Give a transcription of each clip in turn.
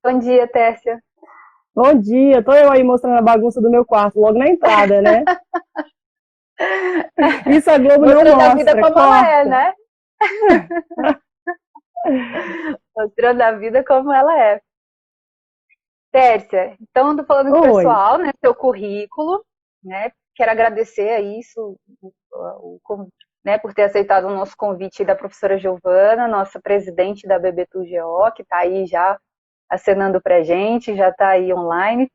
Bom dia, Tércia. Bom dia, tô eu aí mostrando a bagunça do meu quarto, logo na entrada, né? Isso a Globo não Mostrando a vida mostra, como ela é, corta. né? Mostrando a vida como ela é. Tércia, então eu tô falando com o Oi. pessoal, né? Seu currículo, né? Quero agradecer a isso, né, por ter aceitado o nosso convite da professora Giovana, nossa presidente da BBTU-GO, que está aí já acenando pra gente, já está aí online.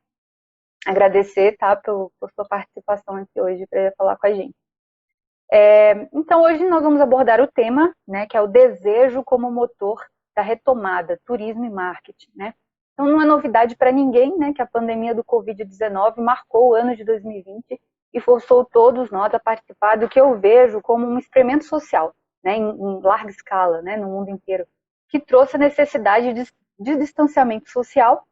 Agradecer, tá, por sua participação aqui hoje para falar com a gente. Então, hoje nós vamos abordar o tema, né, que é o desejo como motor da retomada, turismo e marketing, né? Então, não é novidade para ninguém, né, que a pandemia do Covid-19 marcou o ano de 2020 e forçou todos nós a participar do que eu vejo como um experimento social, né, em larga escala, né, no mundo inteiro, que trouxe a necessidade de distanciamento social,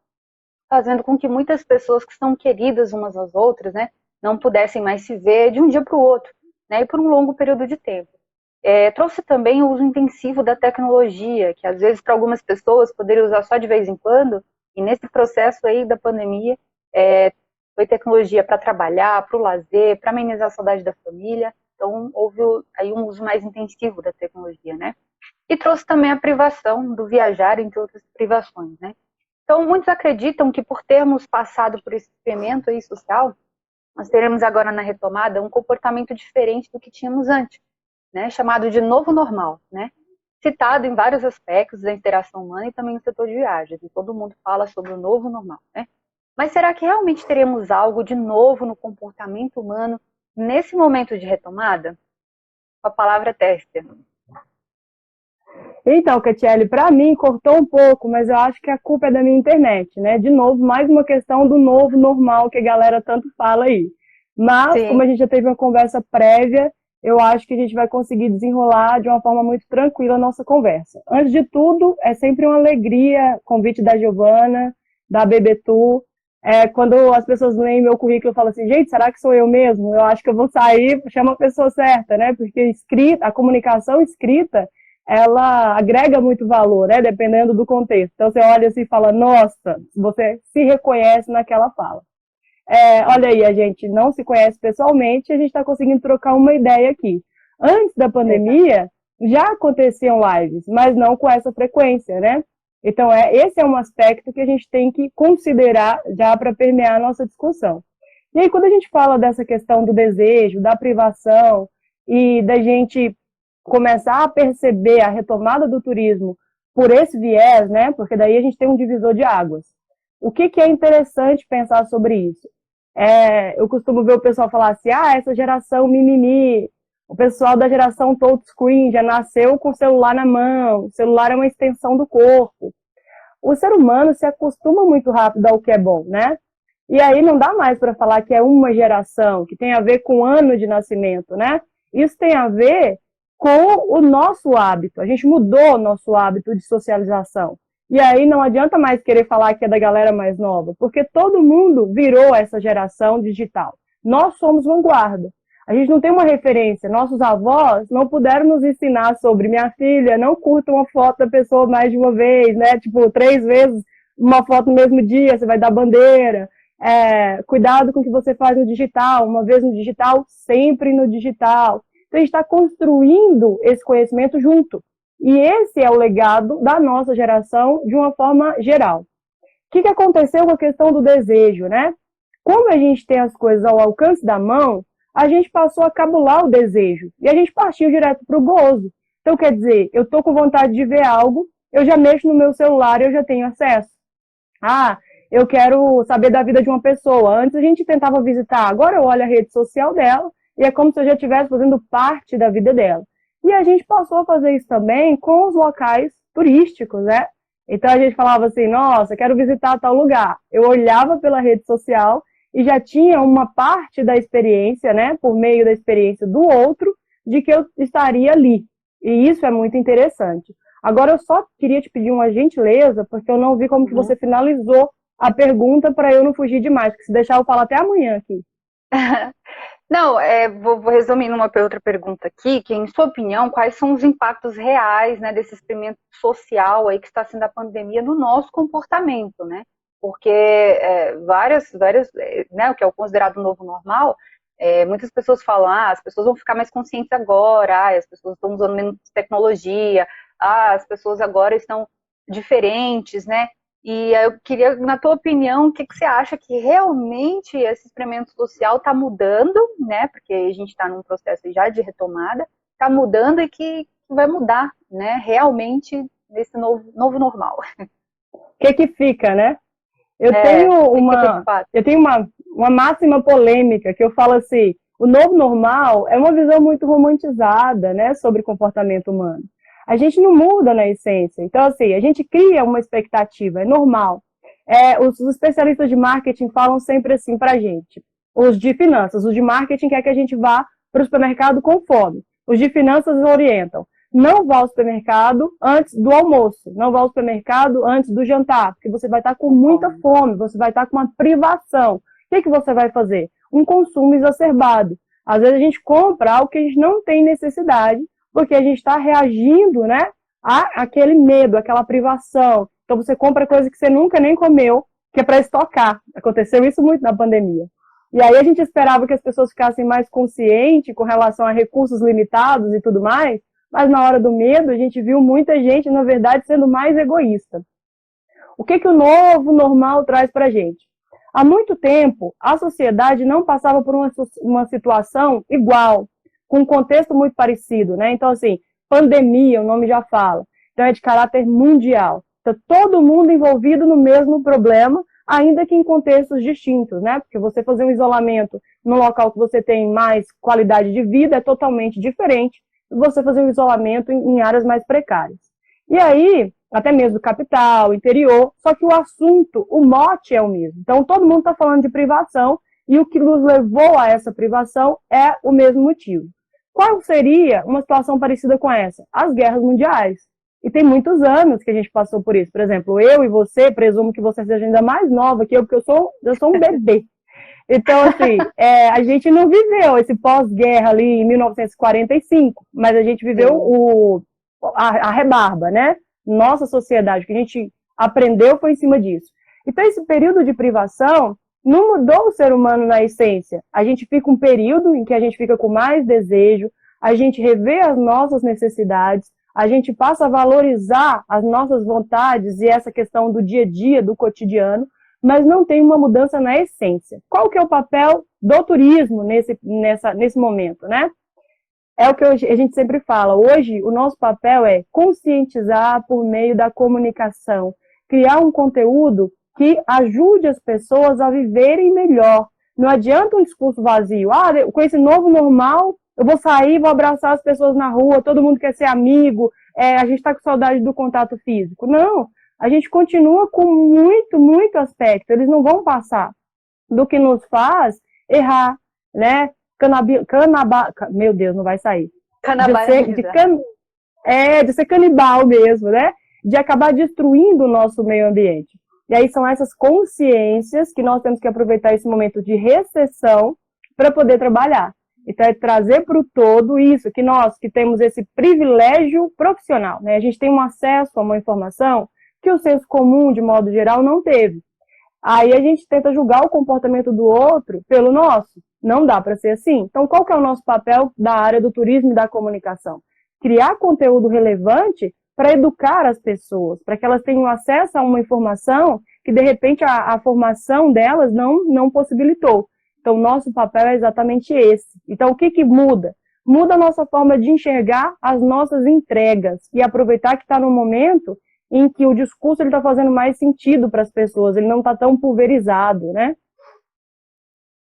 fazendo com que muitas pessoas que são queridas umas às outras, né, não pudessem mais se ver de um dia para o outro, né, e por um longo período de tempo. Trouxe também o uso intensivo da tecnologia, que às vezes para algumas pessoas poderiam usar só de vez em quando, e nesse processo aí da pandemia, foi tecnologia para trabalhar, para o lazer, para amenizar a saudade da família, então houve aí um uso mais intensivo da tecnologia, né? E trouxe também a privação do viajar, entre outras privações, né? Então, muitos acreditam que por termos passado por esse experimento aí social, nós teremos agora na retomada um comportamento diferente do que tínhamos antes, né, chamado de novo normal, né, citado em vários aspectos da interação humana e também no setor de viagens, e todo mundo fala sobre o novo normal, né? Mas será que realmente teremos algo de novo no comportamento humano nesse momento de retomada? Com a palavra Tércia. Então, Catiele, para mim cortou um pouco, mas eu acho que a culpa é da minha internet, né? De novo, mais uma questão do novo normal que a galera tanto fala aí. Mas, como a Sim, gente já teve uma conversa prévia, eu acho que a gente vai conseguir desenrolar de uma forma muito tranquila a nossa conversa. Antes de tudo, é sempre uma alegria, convite da Giovana, da BBTU. Quando as pessoas leem meu currículo e falam assim, gente, será que sou eu mesmo? Eu acho que eu vou sair, chama a pessoa certa, né? Porque escrita, a comunicação escrita, ela agrega muito valor, né? Dependendo do contexto. Então você olha assim e fala, nossa, você se reconhece naquela fala. Olha aí, a gente não se conhece pessoalmente, a gente está conseguindo trocar uma ideia aqui. Antes da exato. pandemia, já aconteciam lives, mas não com essa frequência, né? Então, esse é um aspecto que a gente tem que considerar já para permear a nossa discussão. E aí, quando a gente fala dessa questão do desejo, da privação e da gente começar a perceber a retomada do turismo por esse viés, né? Porque daí a gente tem um divisor de águas. O que é interessante pensar sobre isso? Eu costumo ver o pessoal falar assim, essa geração mimimi, o pessoal da geração touchscreen já nasceu com o celular na mão, o celular é uma extensão do corpo. O ser humano se acostuma muito rápido ao que é bom, né? E aí não dá mais para falar que é uma geração, que tem a ver com o ano de nascimento, né? Isso tem a ver com o nosso hábito. A gente mudou o nosso hábito de socialização. E aí não adianta mais querer falar que é da galera mais nova, porque todo mundo virou essa geração digital. Nós somos vanguarda. A gente não tem uma referência. Nossos avós não puderam nos ensinar sobre minha filha, não curta uma foto da pessoa mais de uma vez, né? Tipo, 3 vezes uma foto no mesmo dia, você vai dar bandeira. Cuidado com o que você faz no digital, uma vez no digital, sempre no digital. Então a gente está construindo esse conhecimento junto. E esse é o legado da nossa geração de uma forma geral. O que aconteceu com a questão do desejo, né? Como a gente tem as coisas ao alcance da mão, a gente passou a cabular o desejo. E a gente partiu direto para o gozo. Então, quer dizer, eu estou com vontade de ver algo, eu já mexo no meu celular e eu já tenho acesso. Eu quero saber da vida de uma pessoa. Antes a gente tentava visitar, agora eu olho a rede social dela e é como se eu já estivesse fazendo parte da vida dela. E a gente passou a fazer isso também com os locais turísticos, né? Então a gente falava assim, nossa, quero visitar tal lugar. Eu olhava pela rede social e já tinha uma parte da experiência, né, por meio da experiência do outro, de que eu estaria ali. E isso é muito interessante. Agora eu só queria te pedir uma gentileza, porque eu não vi como que Uhum. você finalizou a pergunta para eu não fugir demais, porque se deixar eu falo até amanhã aqui. Não, vou resumir numa outra pergunta aqui, que em sua opinião, quais são os impactos reais, né, desse experimento social aí que está sendo a pandemia no nosso comportamento, né? Porque né, o que é o considerado novo normal, muitas pessoas falam, as pessoas vão ficar mais conscientes agora, as pessoas estão usando menos tecnologia, as pessoas agora estão diferentes, né? E eu queria, na tua opinião, o que você acha que realmente esse experimento social está mudando, né? Porque a gente está num processo já de retomada, está mudando e que vai mudar, né? Realmente nesse novo normal. O que fica, né? Eu É, tenho que fica de uma, fato. eu tenho uma máxima polêmica que eu falo assim, o novo normal é uma visão muito romantizada, né, sobre comportamento humano. A gente não muda na essência. Então, assim, a gente cria uma expectativa, é normal. Os especialistas de marketing falam sempre assim pra gente. Os de finanças, os de marketing quer que a gente vá para o supermercado com fome. Os de finanças orientam. Não vá ao supermercado antes do almoço, não vá ao supermercado antes do jantar, porque você vai estar com muita fome, você vai estar com uma privação. O que você vai fazer? Um consumo exacerbado. Às vezes a gente compra algo que a gente não tem necessidade, porque a gente está reagindo, né, àquele medo, àquela privação. Então você compra coisa que você nunca nem comeu, que é para estocar. Aconteceu isso muito na pandemia. E aí a gente esperava que as pessoas ficassem mais conscientes com relação a recursos limitados e tudo mais, mas na hora do medo a gente viu muita gente, na verdade, sendo mais egoísta. O que o novo normal traz para a gente? Há muito tempo, a sociedade não passava por uma situação igual, com um contexto muito parecido, né? Então, assim, pandemia, o nome já fala. Então, é de caráter mundial. Então, todo mundo envolvido no mesmo problema, ainda que em contextos distintos, né? Porque você fazer um isolamento no local que você tem mais qualidade de vida é totalmente diferente de você fazer um isolamento em áreas mais precárias. E aí, até mesmo capital, interior, só que o assunto, o mote é o mesmo. Então, todo mundo está falando de privação e o que nos levou a essa privação é o mesmo motivo. Qual seria uma situação parecida com essa? As guerras mundiais. E tem muitos anos que a gente passou por isso. Por exemplo, eu e você, presumo que você seja ainda mais nova que eu, porque eu sou um bebê. Então, assim, a gente não viveu esse pós-guerra ali em 1945, mas a gente viveu a rebarba, né? Nossa sociedade, o que a gente aprendeu foi em cima disso. Então, esse período de privação não mudou o ser humano na essência. A gente fica um período em que a gente fica com mais desejo, a gente revê as nossas necessidades, a gente passa a valorizar as nossas vontades e essa questão do dia a dia, do cotidiano, mas não tem uma mudança na essência. Qual que é o papel do turismo nesse momento, né? É o que a gente sempre fala. Hoje, o nosso papel é conscientizar por meio da comunicação, criar um conteúdo que ajude as pessoas a viverem melhor. Não adianta um discurso vazio. Com esse novo normal, eu vou sair, vou abraçar as pessoas na rua, todo mundo quer ser amigo, a gente está com saudade do contato físico. Não, a gente continua com muito aspecto. Eles não vão passar do que nos errar, né? Meu Deus, não vai sair. De ser canibal mesmo, né? De acabar destruindo o nosso meio ambiente. E aí são essas consciências que nós temos que aproveitar esse momento de recessão para poder trabalhar. Então, é trazer para o todo isso, que nós que temos esse privilégio profissional, né? A gente tem um acesso a uma informação que o senso comum, de modo geral, não teve. Aí a gente tenta julgar o comportamento do outro pelo nosso. Não dá para ser assim. Então, qual que é o nosso papel da área do turismo e da comunicação? Criar conteúdo relevante para educar as pessoas, para que elas tenham acesso a uma informação que, de repente, a formação delas não possibilitou. Então, o nosso papel é exatamente esse. Então, o que muda? Muda a nossa forma de enxergar as nossas entregas e aproveitar que está no momento em que o discurso está fazendo mais sentido para as pessoas, ele não está tão pulverizado, né?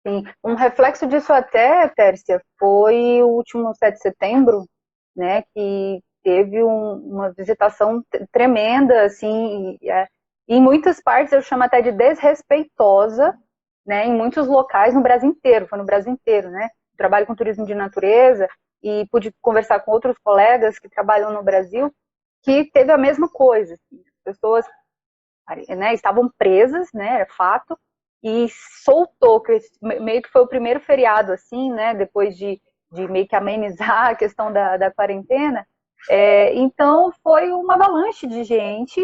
Sim. Um reflexo disso até, Tércia, foi o último 7 de setembro, né, que teve uma visitação tremenda, assim, em muitas partes eu chamo até de desrespeitosa, né, em muitos locais no Brasil inteiro, foi no Brasil inteiro, né? Eu trabalho com turismo de natureza e pude conversar com outros colegas que trabalham no Brasil, que teve a mesma coisa, assim, as pessoas, né, estavam presas, né, é fato, e soltou, que meio que foi o primeiro feriado, assim, né, depois de meio que amenizar a questão da quarentena. Então foi uma avalanche de gente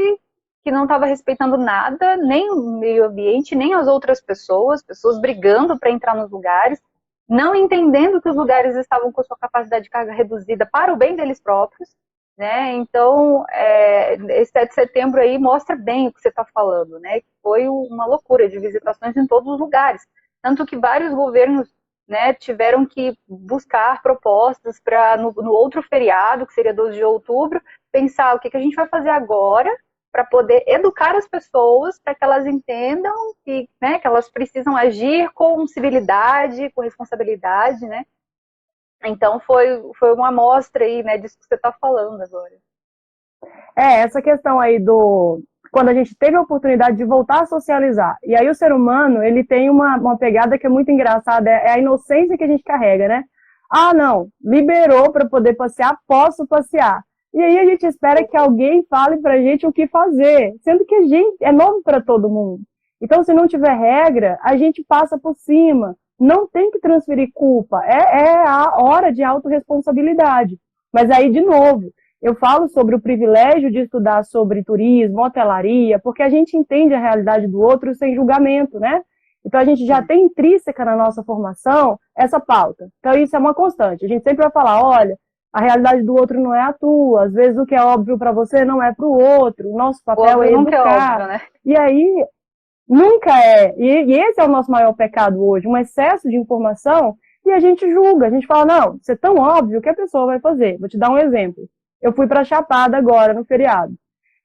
que não estava respeitando nada, nem o meio ambiente, nem as outras pessoas brigando para entrar nos lugares, não entendendo que os lugares estavam com sua capacidade de carga reduzida para o bem deles próprios, né? Então, esse 7 de setembro aí mostra bem o que você está falando, né? Foi uma loucura de visitações em todos os lugares, tanto que vários governos, né, tiveram que buscar propostas para no outro feriado, que seria 12 de outubro, pensar o que a gente vai fazer agora para poder educar as pessoas, para que elas entendam que, né, que elas precisam agir com civilidade, com responsabilidade, né? Então foi uma amostra aí, né, disso que você está falando agora. Essa questão aí quando a gente teve a oportunidade de voltar a socializar. E aí o ser humano, ele tem uma pegada que é muito engraçada, é a inocência que a gente carrega, né? Ah, não, liberou para poder passear, posso passear. E aí a gente espera que alguém fale pra gente o que fazer, sendo que a gente é novo para todo mundo. Então, se não tiver regra, a gente passa por cima. Não tem que transferir culpa. É a hora de autorresponsabilidade. Mas aí, de novo, eu falo sobre o privilégio de estudar sobre turismo, hotelaria, porque a gente entende a realidade do outro sem julgamento, né? Então a gente já tem intrínseca na nossa formação essa pauta. Então isso é uma constante. A gente sempre vai falar, olha, a realidade do outro não é a tua, às vezes o que é óbvio para você não é para o outro, o nosso papel é educar. É óbvio, né? E aí, nunca é. E esse é o nosso maior pecado hoje, um excesso de informação, e a gente julga, a gente fala, não, isso é tão óbvio que a pessoa vai fazer. Vou te dar um exemplo. Eu fui para Chapada agora, no feriado.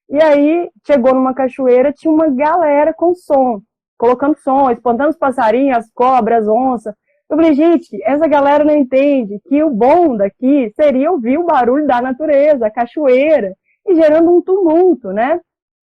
E aí, chegou numa cachoeira, tinha uma galera com som, colocando som, espantando os passarinhos, as cobras, as onças. Eu falei, gente, essa galera não entende que o bom daqui seria ouvir o barulho da natureza, a cachoeira, e gerando um tumulto, né?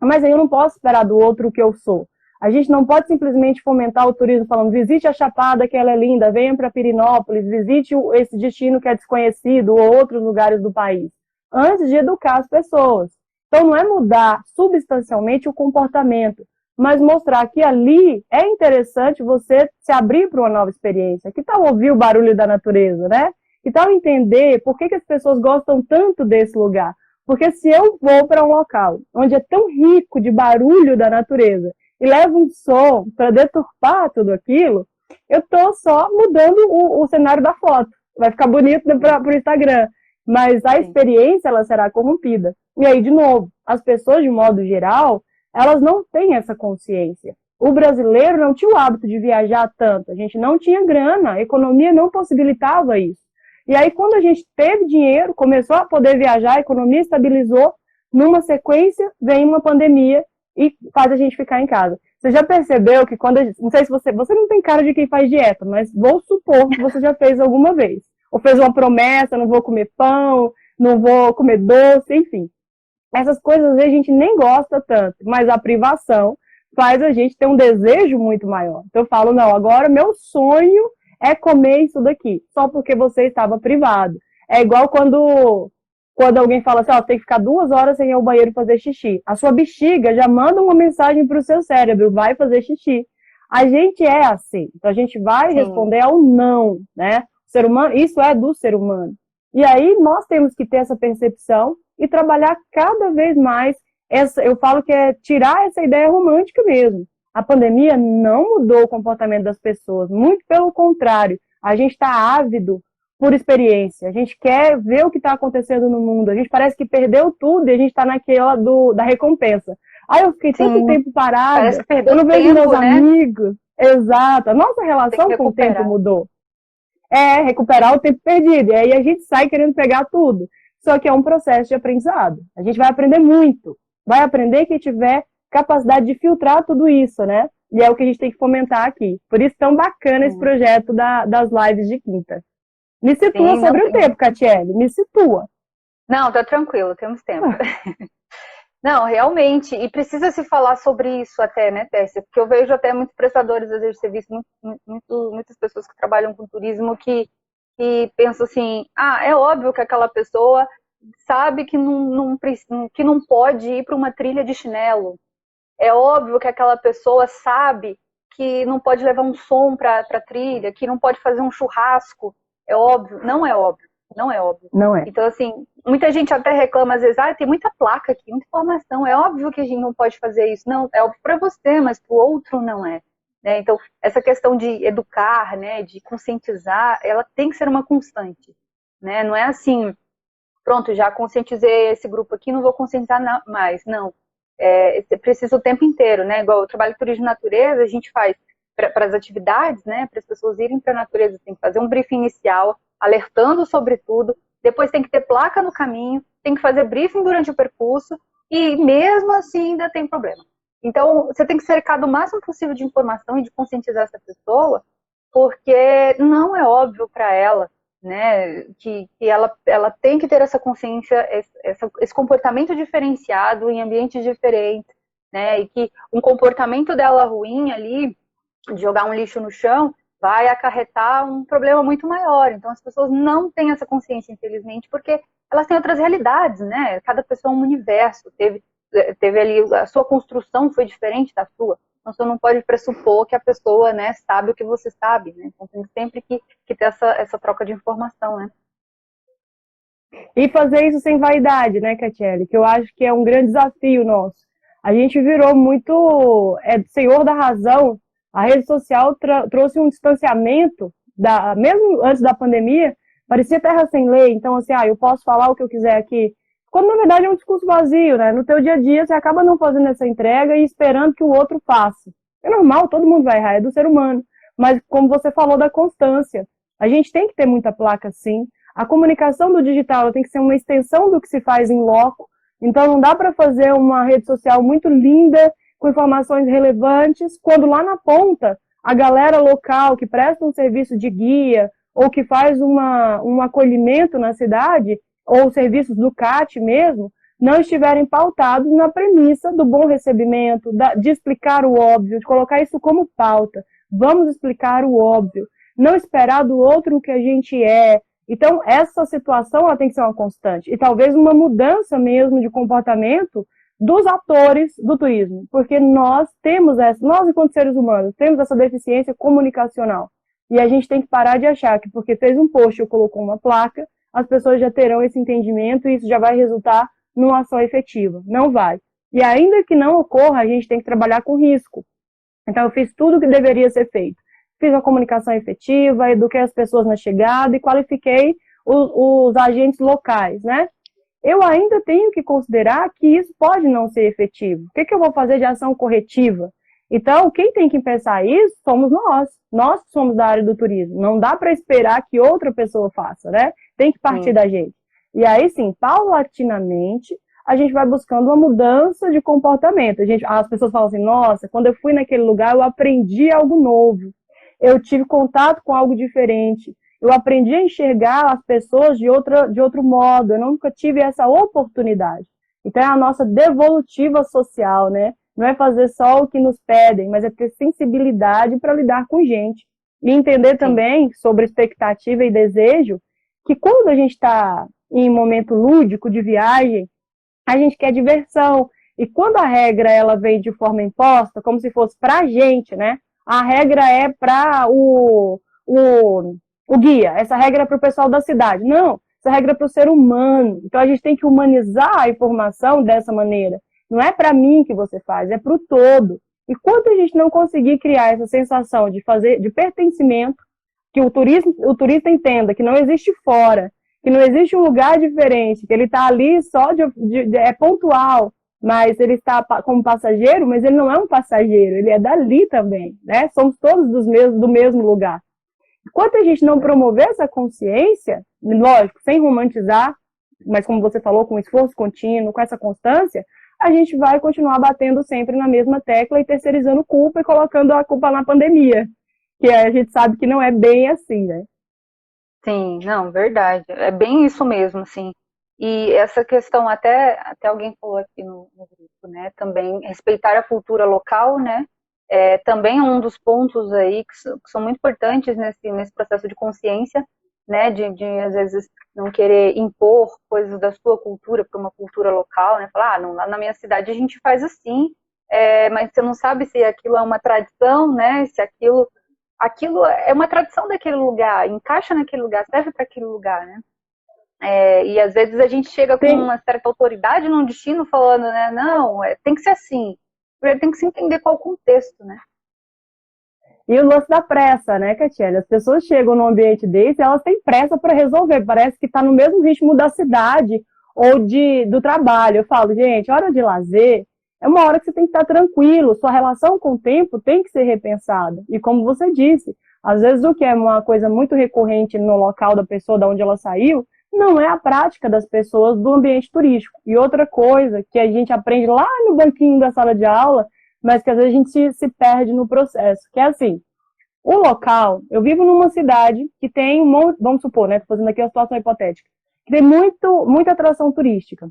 Mas aí eu não posso esperar do outro o que eu sou. A gente não pode simplesmente fomentar o turismo falando, visite a Chapada, que ela é linda, venha para Pirinópolis, visite esse destino que é desconhecido, ou outros lugares do país, antes de educar as pessoas. Então não é mudar substancialmente o comportamento, mas mostrar que ali é interessante você se abrir para uma nova experiência. Que tal ouvir o barulho da natureza, né? Que tal entender por que as pessoas gostam tanto desse lugar? Porque se eu vou para um local onde é tão rico de barulho da natureza e levo um som para deturpar tudo aquilo, eu estou só mudando o cenário da foto. Vai ficar bonito para o Instagram, mas a experiência ela será corrompida. E aí, de novo, as pessoas, de modo geral, elas não têm essa consciência. O brasileiro não tinha o hábito de viajar tanto, a gente não tinha grana, a economia não possibilitava isso. E aí, quando a gente teve dinheiro, começou a poder viajar, a economia estabilizou, numa sequência vem uma pandemia e faz a gente ficar em casa. Você já percebeu que quando não sei se você não tem cara de quem faz dieta, mas vou supor que você já fez alguma vez. Ou fez uma promessa, não vou comer pão, não vou comer doce, enfim. Essas coisas às vezes a gente nem gosta tanto, mas a privação faz a gente ter um desejo muito maior. Então eu falo, não, agora meu sonho é comer isso daqui, só porque você estava privado. É igual quando alguém fala assim, ó, tem que ficar 2 horas sem ir ao banheiro fazer xixi. A sua bexiga já manda uma mensagem para o seu cérebro, vai fazer xixi. A gente é assim, então a gente vai responder ao não, né? O ser humano, isso é do ser humano. E aí nós temos que ter essa percepção e trabalhar cada vez mais, eu falo que é tirar essa ideia romântica mesmo. A pandemia não mudou o comportamento das pessoas, muito pelo contrário, a gente está ávido por experiência, a gente quer ver o que está acontecendo no mundo, a gente parece que perdeu tudo e a gente está naquela da recompensa. Aí eu fiquei tanto tempo parada, eu não vejo meus amigos. Exato, a nossa relação com o tempo mudou. Recuperar o tempo perdido, e aí a gente sai querendo pegar tudo. Só que é um processo de aprendizado. A gente vai aprender muito. Vai aprender quem tiver capacidade de filtrar tudo isso, né? E é o que a gente tem que fomentar aqui. Por isso tão bacana esse projeto das lives de quinta. Me situa sobre o tempo, Catiele. Me situa. Não, tá tranquilo, temos tempo. Não, realmente. E precisa se falar sobre isso até, né, Tércia? Porque eu vejo até muitos prestadores de serviço, muitas pessoas que trabalham com turismo que pensam assim, é óbvio que aquela pessoa sabe que não pode ir para uma trilha de chinelo. É óbvio que aquela pessoa sabe que não pode levar um som para trilha, que não pode fazer um churrasco. É óbvio? Não é óbvio. Não é óbvio. Não é. Então, assim, muita gente até reclama, às vezes, tem muita placa aqui, muita informação. É óbvio que a gente não pode fazer isso. Não, é óbvio para você, mas para o outro não é. Né? Então, essa questão de educar, né, de conscientizar, ela tem que ser uma constante. Né? Não é assim, pronto, já conscientizei esse grupo aqui, não vou conscientizar mais. Não. Precisa o tempo inteiro, né? Igual o trabalho de turismo de natureza, a gente faz para as atividades, né? Para as pessoas irem para a natureza, tem que fazer um briefing inicial, alertando sobre tudo, depois tem que ter placa no caminho, tem que fazer briefing durante o percurso, e mesmo assim ainda tem problema. Então, você tem que cercar do máximo possível de informação e de conscientizar essa pessoa, porque não é óbvio para ela, né, que ela tem que ter essa consciência, esse comportamento diferenciado em ambientes diferentes, né, e que um comportamento dela ruim ali, de jogar um lixo no chão, vai acarretar um problema muito maior. Então, as pessoas não têm essa consciência, infelizmente, porque elas têm outras realidades, né? Cada pessoa é um universo, teve ali, a sua construção foi diferente da sua. Então, você não pode pressupor que a pessoa, né, sabe o que você sabe, né? Então, tem sempre que ter essa troca de informação, né? E fazer isso sem vaidade, né, Catiele? Que eu acho que é um grande desafio nosso. A gente virou muito senhor da razão. A rede social trouxe um distanciamento, mesmo antes da pandemia, parecia terra sem lei. Então, assim, eu posso falar o que eu quiser aqui. Quando, na verdade, é um discurso vazio, né? No teu dia a dia, você acaba não fazendo essa entrega e esperando que o outro faça. É normal, todo mundo vai errar, é do ser humano. Mas, como você falou da constância, a gente tem que ter muita placa, sim. A comunicação do digital tem que ser uma extensão do que se faz em loco. Então, não dá para fazer uma rede social muito linda, com informações relevantes, quando lá na ponta, a galera local que presta um serviço de guia ou que faz um acolhimento na cidade, ou serviços do CAT mesmo, não estiverem pautados na premissa do bom recebimento, de explicar o óbvio, de colocar isso como pauta. Vamos explicar o óbvio. Não esperar do outro o que a gente é. Então, essa situação ela tem que ser uma constante. E talvez uma mudança mesmo de comportamento dos atores do turismo. Porque nós enquanto seres humanos, temos essa deficiência comunicacional. E a gente tem que parar de achar que porque fez um post ou colocou uma placa, as pessoas já terão esse entendimento e isso já vai resultar numa ação efetiva. Não vai. E ainda que não ocorra, a gente tem que trabalhar com risco. Então, eu fiz tudo o que deveria ser feito. Fiz uma comunicação efetiva, eduquei as pessoas na chegada e qualifiquei os agentes locais, né? Eu ainda tenho que considerar que isso pode não ser efetivo. O que eu vou fazer de ação corretiva? Então, quem tem que pensar isso somos nós. Nós que somos da área do turismo. Não dá para esperar que outra pessoa faça, né? Tem que partir da gente. E aí, sim, paulatinamente, a gente vai buscando uma mudança de comportamento. As pessoas falam assim, nossa, quando eu fui naquele lugar, eu aprendi algo novo. Eu tive contato com algo diferente. Eu aprendi a enxergar as pessoas de outro modo. Eu nunca tive essa oportunidade. Então, é a nossa devolutiva social, né? Não é fazer só o que nos pedem, mas é ter sensibilidade para lidar com gente. E entender também sobre expectativa e desejo, que quando a gente está em momento lúdico de viagem, a gente quer diversão. E quando a regra ela vem de forma imposta, como se fosse para a gente, né? A regra é para o guia, essa regra é para o pessoal da cidade. Não, essa regra é para o ser humano. Então a gente tem que humanizar a informação dessa maneira. Não é para mim que você faz, é para o todo. E quando a gente não conseguir criar essa sensação de pertencimento, que o turista entenda que não existe fora, que não existe um lugar diferente, que ele está ali só é pontual, mas ele está como passageiro, mas ele não é um passageiro, ele é dali também, né? Somos todos do mesmo lugar. Enquanto a gente não promover essa consciência, lógico, sem romantizar, mas como você falou, com esforço contínuo, com essa constância, a gente vai continuar batendo sempre na mesma tecla e terceirizando culpa e colocando a culpa na pandemia, que a gente sabe que não é bem assim, né? Sim, não, verdade. É bem isso mesmo, assim. E essa questão, até alguém falou aqui no grupo, né? Também respeitar a cultura local, né? Também é um dos pontos aí que são muito importantes nesse processo de consciência, né? De às vezes não querer impor coisas da sua cultura para uma cultura local, né? Falar, não, lá na minha cidade a gente faz assim, mas você não sabe se aquilo é uma tradição, né? Se aquilo é uma tradição daquele lugar, encaixa naquele lugar, serve para aquele lugar, né? E às vezes a gente chega com uma certa autoridade num destino falando, né? Não, tem que ser assim. Primeiro tem que se entender qual o contexto, né? E o lance da pressa, né, Catiele? As pessoas chegam num ambiente desse e elas têm pressa para resolver. Parece que está no mesmo ritmo da cidade ou do trabalho. Eu falo, gente, hora de lazer é uma hora que você tem que estar tranquilo. Sua relação com o tempo tem que ser repensada. E como você disse, às vezes o que é uma coisa muito recorrente no local da pessoa, de onde ela saiu, não é a prática das pessoas do ambiente turístico. E outra coisa que a gente aprende lá no banquinho da sala de aula, mas que às vezes a gente se perde no processo, que é assim, o local, eu vivo numa cidade que tem vamos supor, né, tô fazendo aqui uma situação hipotética, que tem muita atração turística.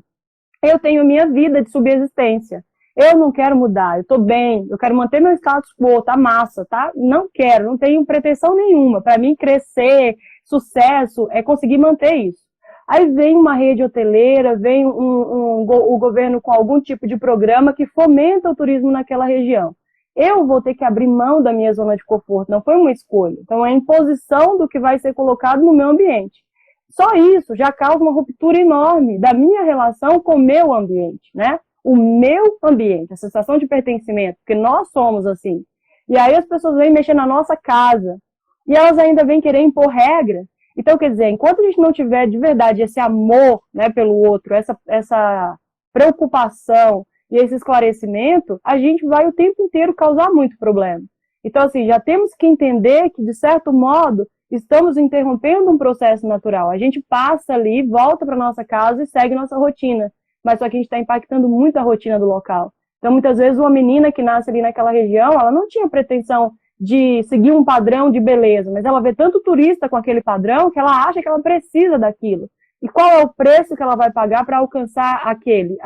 Eu tenho minha vida de subsistência. Eu não quero mudar, eu tô bem, eu quero manter meu status quo, tá massa, tá? Não quero, não tenho pretensão nenhuma. Para mim, crescer, sucesso, é conseguir manter isso. Aí vem uma rede hoteleira, vem o governo com algum tipo de programa que fomenta o turismo naquela região. Eu vou ter que abrir mão da minha zona de conforto, não foi uma escolha. Então, é a imposição do que vai ser colocado no meu ambiente. Só isso já causa uma ruptura enorme da minha relação com o meu ambiente, né? O meu ambiente, a sensação de pertencimento, porque nós somos assim. E aí as pessoas vêm mexer na nossa casa, e elas ainda vêm querer impor regra. Então, quer dizer, enquanto a gente não tiver de verdade esse amor, né, pelo outro, essa preocupação e esse esclarecimento, a gente vai o tempo inteiro causar muito problema. Então, assim, já temos que entender que, de certo modo, estamos interrompendo um processo natural. A gente passa ali, volta para nossa casa e segue nossa rotina. Mas só que a gente está impactando muito a rotina do local. Então, muitas vezes, uma menina que nasce ali naquela região, ela não tinha pretensão de seguir um padrão de beleza, mas ela vê tanto turista com aquele padrão que ela acha que ela precisa daquilo. E qual é o preço que ela vai pagar para alcançar aquele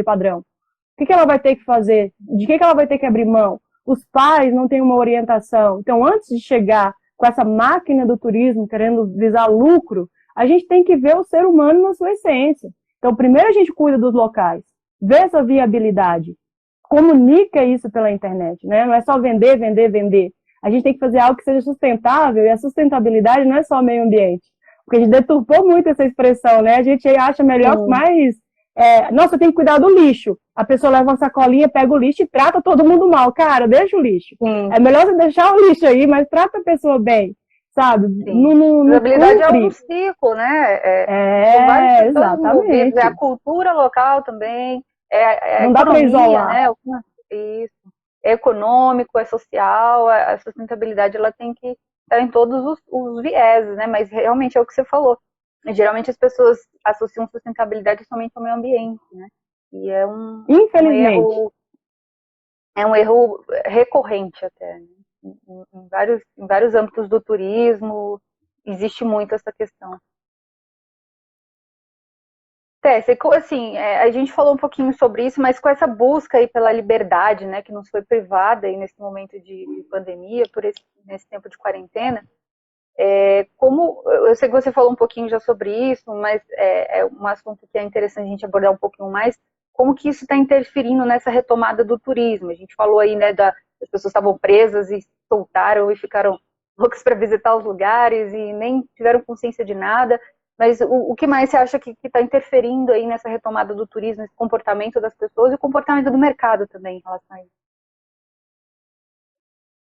padrão? O que ela vai ter que fazer? De que ela vai ter que abrir mão? Os pais não têm uma orientação. Então, antes de chegar com essa máquina do turismo querendo visar lucro, a gente tem que ver o ser humano na sua essência. Então, primeiro a gente cuida dos locais, vê essa viabilidade, comunica isso pela internet, né? Não é só vender, vender, vender. A gente tem que fazer algo que seja sustentável, e a sustentabilidade não é só meio ambiente. Porque a gente deturpou muito essa expressão, né? A gente acha melhor, mais... nossa, tem que cuidar do lixo. A pessoa leva uma sacolinha, pega o lixo e trata todo mundo mal. Cara, deixa o lixo. É melhor você deixar o lixo aí, mas trata a pessoa bem, sabe? Sustentabilidade é um ciclo, né? Exatamente. É a cultura local também, não economia, dá para isolar. Né? Isso. É econômico, é social, a sustentabilidade ela tem que estar em todos os vieses, né? Mas realmente é o que você falou. Geralmente as pessoas associam sustentabilidade somente ao meio ambiente, né? E Infelizmente. É um erro recorrente até, né? Em vários âmbitos do turismo existe muito essa questão. Assim, a gente falou um pouquinho sobre isso, mas com essa busca aí pela liberdade, né, que nos foi privada aí nesse momento de pandemia, nesse tempo de quarentena, como eu sei que você falou um pouquinho já sobre isso, mas é um assunto que é interessante a gente abordar um pouquinho mais, como que isso está interferindo nessa retomada do turismo. A gente falou aí, né, as pessoas estavam presas e soltaram e ficaram loucas para visitar os lugares e nem tiveram consciência de nada. Mas o que mais você acha que está interferindo aí nessa retomada do turismo, esse comportamento das pessoas e o comportamento do mercado também em relação a isso?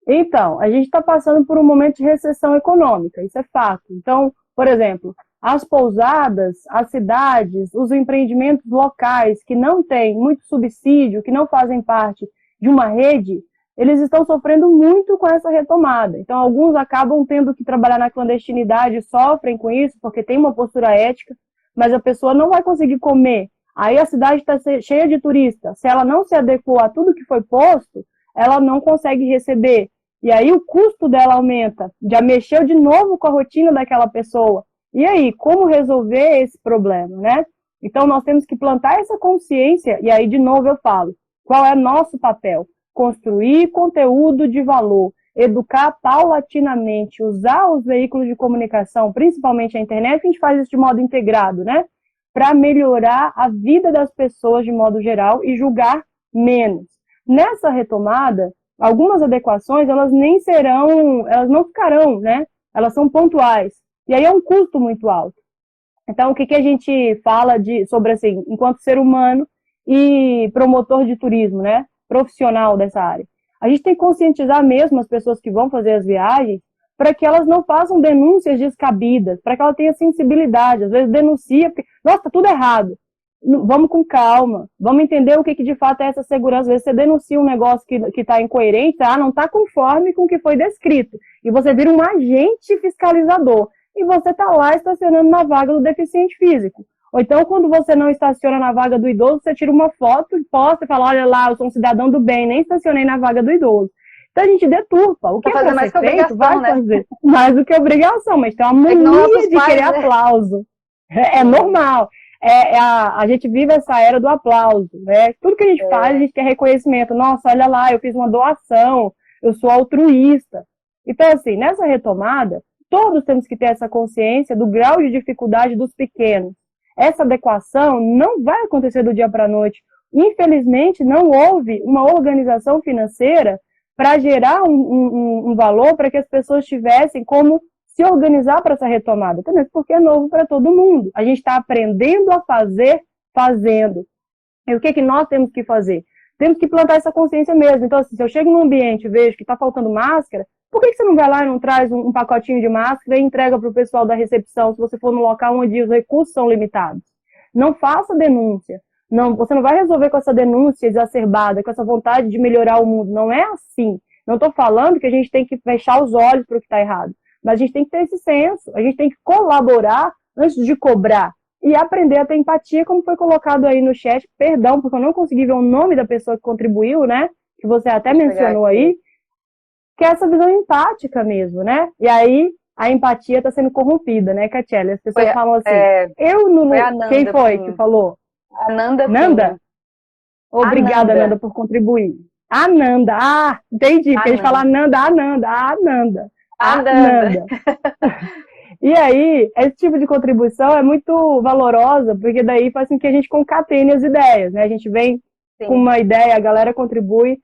Então, a gente está passando por um momento de recessão econômica, isso é fato. Então, por exemplo, as pousadas, as cidades, os empreendimentos locais que não têm muito subsídio, que não fazem parte de uma rede, eles estão sofrendo muito com essa retomada. Então, alguns acabam tendo que trabalhar na clandestinidade, sofrem com isso, porque tem uma postura ética, mas a pessoa não vai conseguir comer. Aí a cidade está cheia de turistas. Se ela não se adequou a tudo que foi posto, ela não consegue receber. E aí o custo dela aumenta. Já mexeu de novo com a rotina daquela pessoa. E aí, como resolver esse problema, né? Então, nós temos que plantar essa consciência, e aí, de novo, eu falo, qual é nosso papel? Construir conteúdo de valor, educar paulatinamente, usar os veículos de comunicação, principalmente a internet, a gente faz isso de modo integrado, né? Para melhorar a vida das pessoas de modo geral e julgar menos. nessa retomada, algumas adequações, elas não ficarão, né? Elas são pontuais. E aí é um custo muito alto. Então, o que a gente fala sobre, assim, enquanto ser humano e promotor de turismo, né? Profissional dessa área. A gente tem que conscientizar mesmo as pessoas que vão fazer as viagens para que elas não façam denúncias descabidas, para que ela tenha sensibilidade. Às vezes denuncia, porque, nossa, tá tudo errado. Vamos com calma, vamos entender o que de fato é essa segurança. Às vezes você denuncia um negócio que está incoerente, não está conforme com o que foi descrito. E você vira um agente fiscalizador. E você está lá estacionando na vaga do deficiente físico. Ou então, quando você não estaciona na vaga do idoso, você tira uma foto, posta e fala, olha lá, eu sou um cidadão do bem, nem estacionei na vaga do idoso. Então a gente deturpa. O que é para ser feito, vai fazer. Mais do que obrigação, mas tem uma mania de querer aplauso. É normal. A gente vive essa era do aplauso, né? Tudo que a gente faz, a gente quer reconhecimento. Nossa, olha lá, eu fiz uma doação, eu sou altruísta. Então, assim, nessa retomada, todos temos que ter essa consciência do grau de dificuldade dos pequenos. Essa adequação não vai acontecer do dia para a noite. Infelizmente, não houve uma organização financeira para gerar um valor para que as pessoas tivessem como se organizar para essa retomada. Também porque é novo para todo mundo. A gente está aprendendo a fazer, fazendo. E o que nós temos que fazer? Temos que plantar essa consciência mesmo. Então, assim, se eu chego num ambiente e vejo que está faltando máscara, por que você não vai lá e não traz um pacotinho de máscara e entrega para o pessoal da recepção, se você for no local onde os recursos são limitados? Não faça denúncia. Não, você não vai resolver com essa denúncia exacerbada, com essa vontade de melhorar o mundo. Não é assim. Não estou falando que a gente tem que fechar os olhos para o que está errado. Mas a gente tem que ter esse senso. A gente tem que colaborar antes de cobrar. E aprender a ter empatia, como foi colocado aí no chat. Perdão, porque eu não consegui ver o nome da pessoa que contribuiu, né? Que você até mencionou aí. Que é essa visão empática mesmo, né? E aí, a empatia está sendo corrompida, né, Catiele? As pessoas falam assim, quem foi que falou? A Nanda. Nanda? Obrigada, Nanda, por contribuir. Ananda, entendi, porque a gente fala Ananda. E aí, esse tipo de contribuição é muito valorosa, porque daí faz com que a gente concatene as ideias, né? A gente vem com uma ideia, a galera contribui.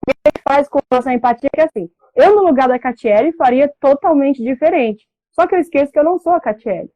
O que a gente faz com essa empatia é assim, eu no lugar da Catiele faria totalmente diferente. Só que eu esqueço que eu não sou a Catiele.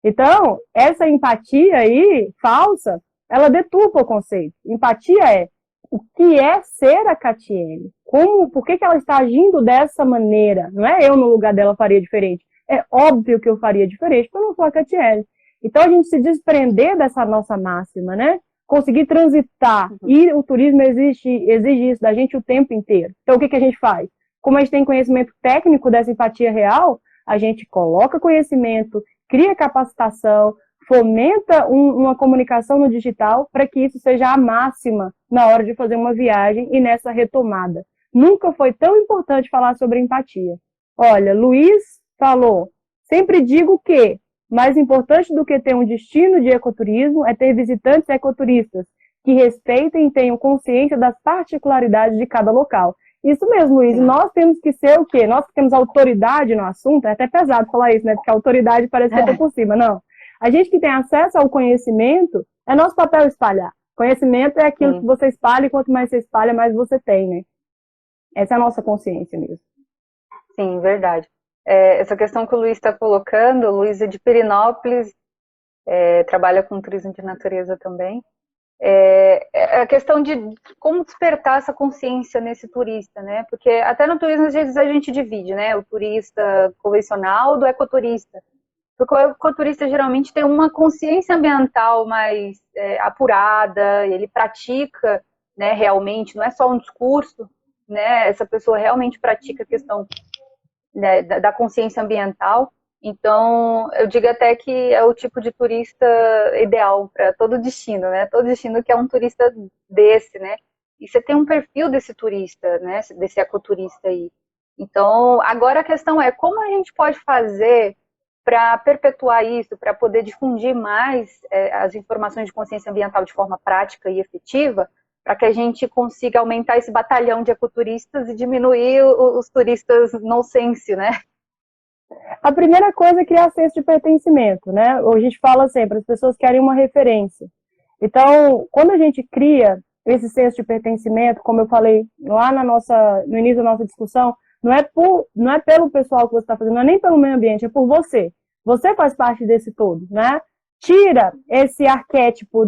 Então, essa empatia aí, falsa, ela deturpa o conceito. Empatia é o que é ser a Catiele? Por que ela está agindo dessa maneira? Não é eu no lugar dela faria diferente. É óbvio que eu faria diferente, porque eu não sou a Catiele. Então, a gente se desprender dessa nossa máxima, né? Conseguir transitar. E o turismo exige isso da gente o tempo inteiro. Então, o que a gente faz? Como a gente tem conhecimento técnico dessa empatia real, a gente coloca conhecimento, cria capacitação, fomenta uma comunicação no digital para que isso seja a máxima na hora de fazer uma viagem e nessa retomada. Nunca foi tão importante falar sobre empatia. Olha, Luiz falou, sempre digo que mais importante do que ter um destino de ecoturismo é ter visitantes ecoturistas que respeitem e tenham consciência das particularidades de cada local. Isso mesmo, Luiz. Nós temos que ser o quê? Nós que temos autoridade no assunto, é até pesado falar isso, né? Porque a autoridade parece que eu tô por cima. Não. A gente que tem acesso ao conhecimento, é nosso papel espalhar. Conhecimento é aquilo que você espalha, e quanto mais você espalha, mais você tem, né? Essa é a nossa consciência mesmo. Sim, verdade. Essa questão que o Luiz está colocando, o Luiz é de Perinópolis, trabalha com turismo de natureza também. A questão de como despertar essa consciência nesse turista, né? Porque até no turismo, às vezes, a gente divide, né? O turista convencional do ecoturista. Porque o ecoturista geralmente tem uma consciência ambiental mais apurada, ele pratica, né, realmente, não é só um discurso, né? Essa pessoa realmente pratica a questão, né, da consciência ambiental. Então, eu digo até que é o tipo de turista ideal para todo destino, né? Todo destino que é um turista desse, né? E você tem um perfil desse turista, né? Desse ecoturista aí. Então, agora a questão é como a gente pode fazer para perpetuar isso, para poder difundir mais as informações de consciência ambiental de forma prática e efetiva, para que a gente consiga aumentar esse batalhão de ecoturistas e diminuir os turistas nonsense, né? A primeira coisa é criar senso de pertencimento, né? A gente fala sempre, as pessoas querem uma referência. Então, quando a gente cria esse senso de pertencimento, como eu falei lá no início da nossa discussão, não é pelo pessoal que você está fazendo, não é nem pelo meio ambiente, é por você. Você faz parte desse todo, né? Tira esse arquétipo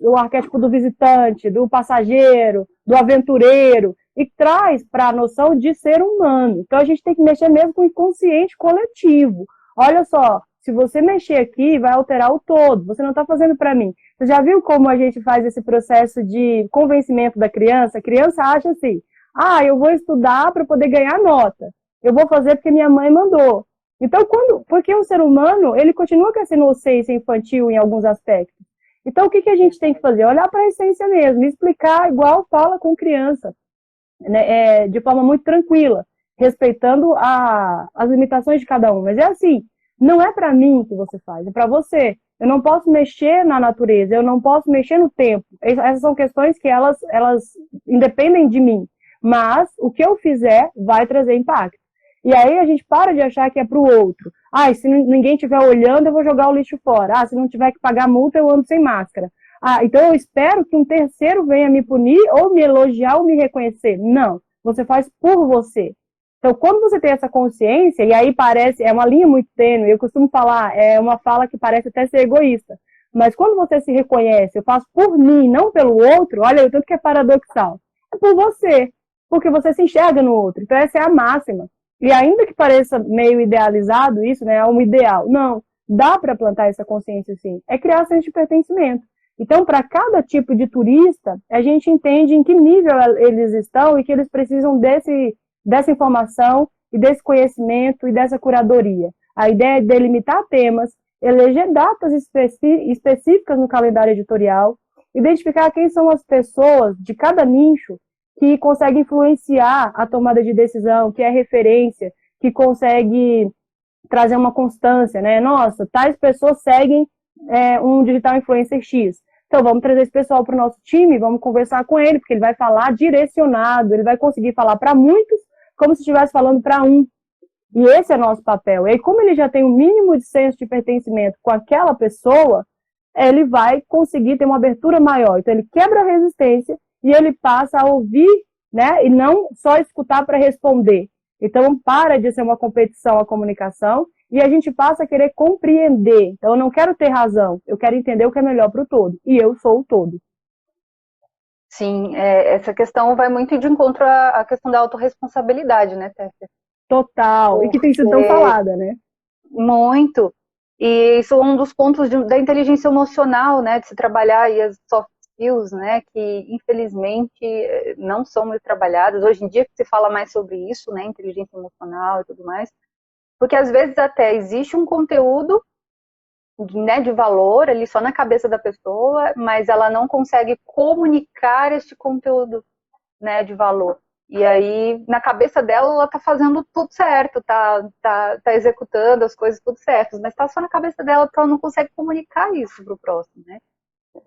o arquétipo do visitante, do passageiro, do aventureiro, e traz para a noção de ser humano. Então a gente tem que mexer mesmo com o inconsciente coletivo. Olha só, se você mexer aqui, vai alterar o todo. Você não está fazendo para mim. Você já viu como a gente faz esse processo de convencimento da criança? A criança acha assim, eu vou estudar para poder ganhar nota. Eu vou fazer porque minha mãe mandou. Então, porque o ser humano, ele continua com essa inocência infantil em alguns aspectos. Então, o que a gente tem que fazer? Olhar para a essência mesmo, explicar igual fala com criança, né, de forma muito tranquila, respeitando as limitações de cada um. Mas é assim, não é para mim que você faz, é para você. Eu não posso mexer na natureza, eu não posso mexer no tempo. Essas são questões que elas independem de mim. Mas o que eu fizer vai trazer impacto. E aí a gente para de achar que é para o outro. Se ninguém estiver olhando, eu vou jogar o lixo fora. Se não tiver que pagar multa, eu ando sem máscara. Então eu espero que um terceiro venha me punir, ou me elogiar, ou me reconhecer. Não, você faz por você. Então, quando você tem essa consciência, e aí é uma linha muito tênue, eu costumo falar, é uma fala que parece até ser egoísta, mas quando você se reconhece, eu faço por mim, não pelo outro, olha o tanto que é paradoxal, é por você, porque você se enxerga no outro, então essa é a máxima. E ainda que pareça meio idealizado isso, né, é um ideal, não, dá para plantar essa consciência sim, é criar senso de pertencimento. Então, para cada tipo de turista, a gente entende em que nível eles estão e que eles precisam dessa informação e desse conhecimento e dessa curadoria. A ideia é delimitar temas, eleger datas específicas no calendário editorial, identificar quem são as pessoas de cada nicho que conseguem influenciar a tomada de decisão, que é referência, que consegue trazer uma constância, né? Nossa, tais pessoas seguem um digital influencer X. Então, vamos trazer esse pessoal para o nosso time, vamos conversar com ele, porque ele vai falar direcionado, ele vai conseguir falar para muitos, como se estivesse falando para um. E esse é nosso papel. E aí, como ele já tem um mínimo de senso de pertencimento com aquela pessoa, ele vai conseguir ter uma abertura maior. Então, ele quebra a resistência e ele passa a ouvir, né, e não só escutar para responder. Então, para de ser uma competição a comunicação e a gente passa a querer compreender. Então, eu não quero ter razão, eu quero entender o que é melhor para o todo. E eu sou o todo. Sim, essa questão vai muito de encontro à questão da autorresponsabilidade, né, Tefia? Total, e que tem sido tão falada, né? Muito. E isso é um dos pontos da inteligência emocional, né, de se trabalhar aí as soft skills, né, que infelizmente não são muito trabalhadas. Hoje em dia que se fala mais sobre isso, né, inteligência emocional e tudo mais, porque às vezes até existe um conteúdo, né, de valor ali só na cabeça da pessoa, mas ela não consegue comunicar este conteúdo, né, de valor. E aí, na cabeça dela, ela tá fazendo tudo certo, tá executando as coisas tudo certas, mas tá só na cabeça dela porque ela não consegue comunicar isso pro próximo, né?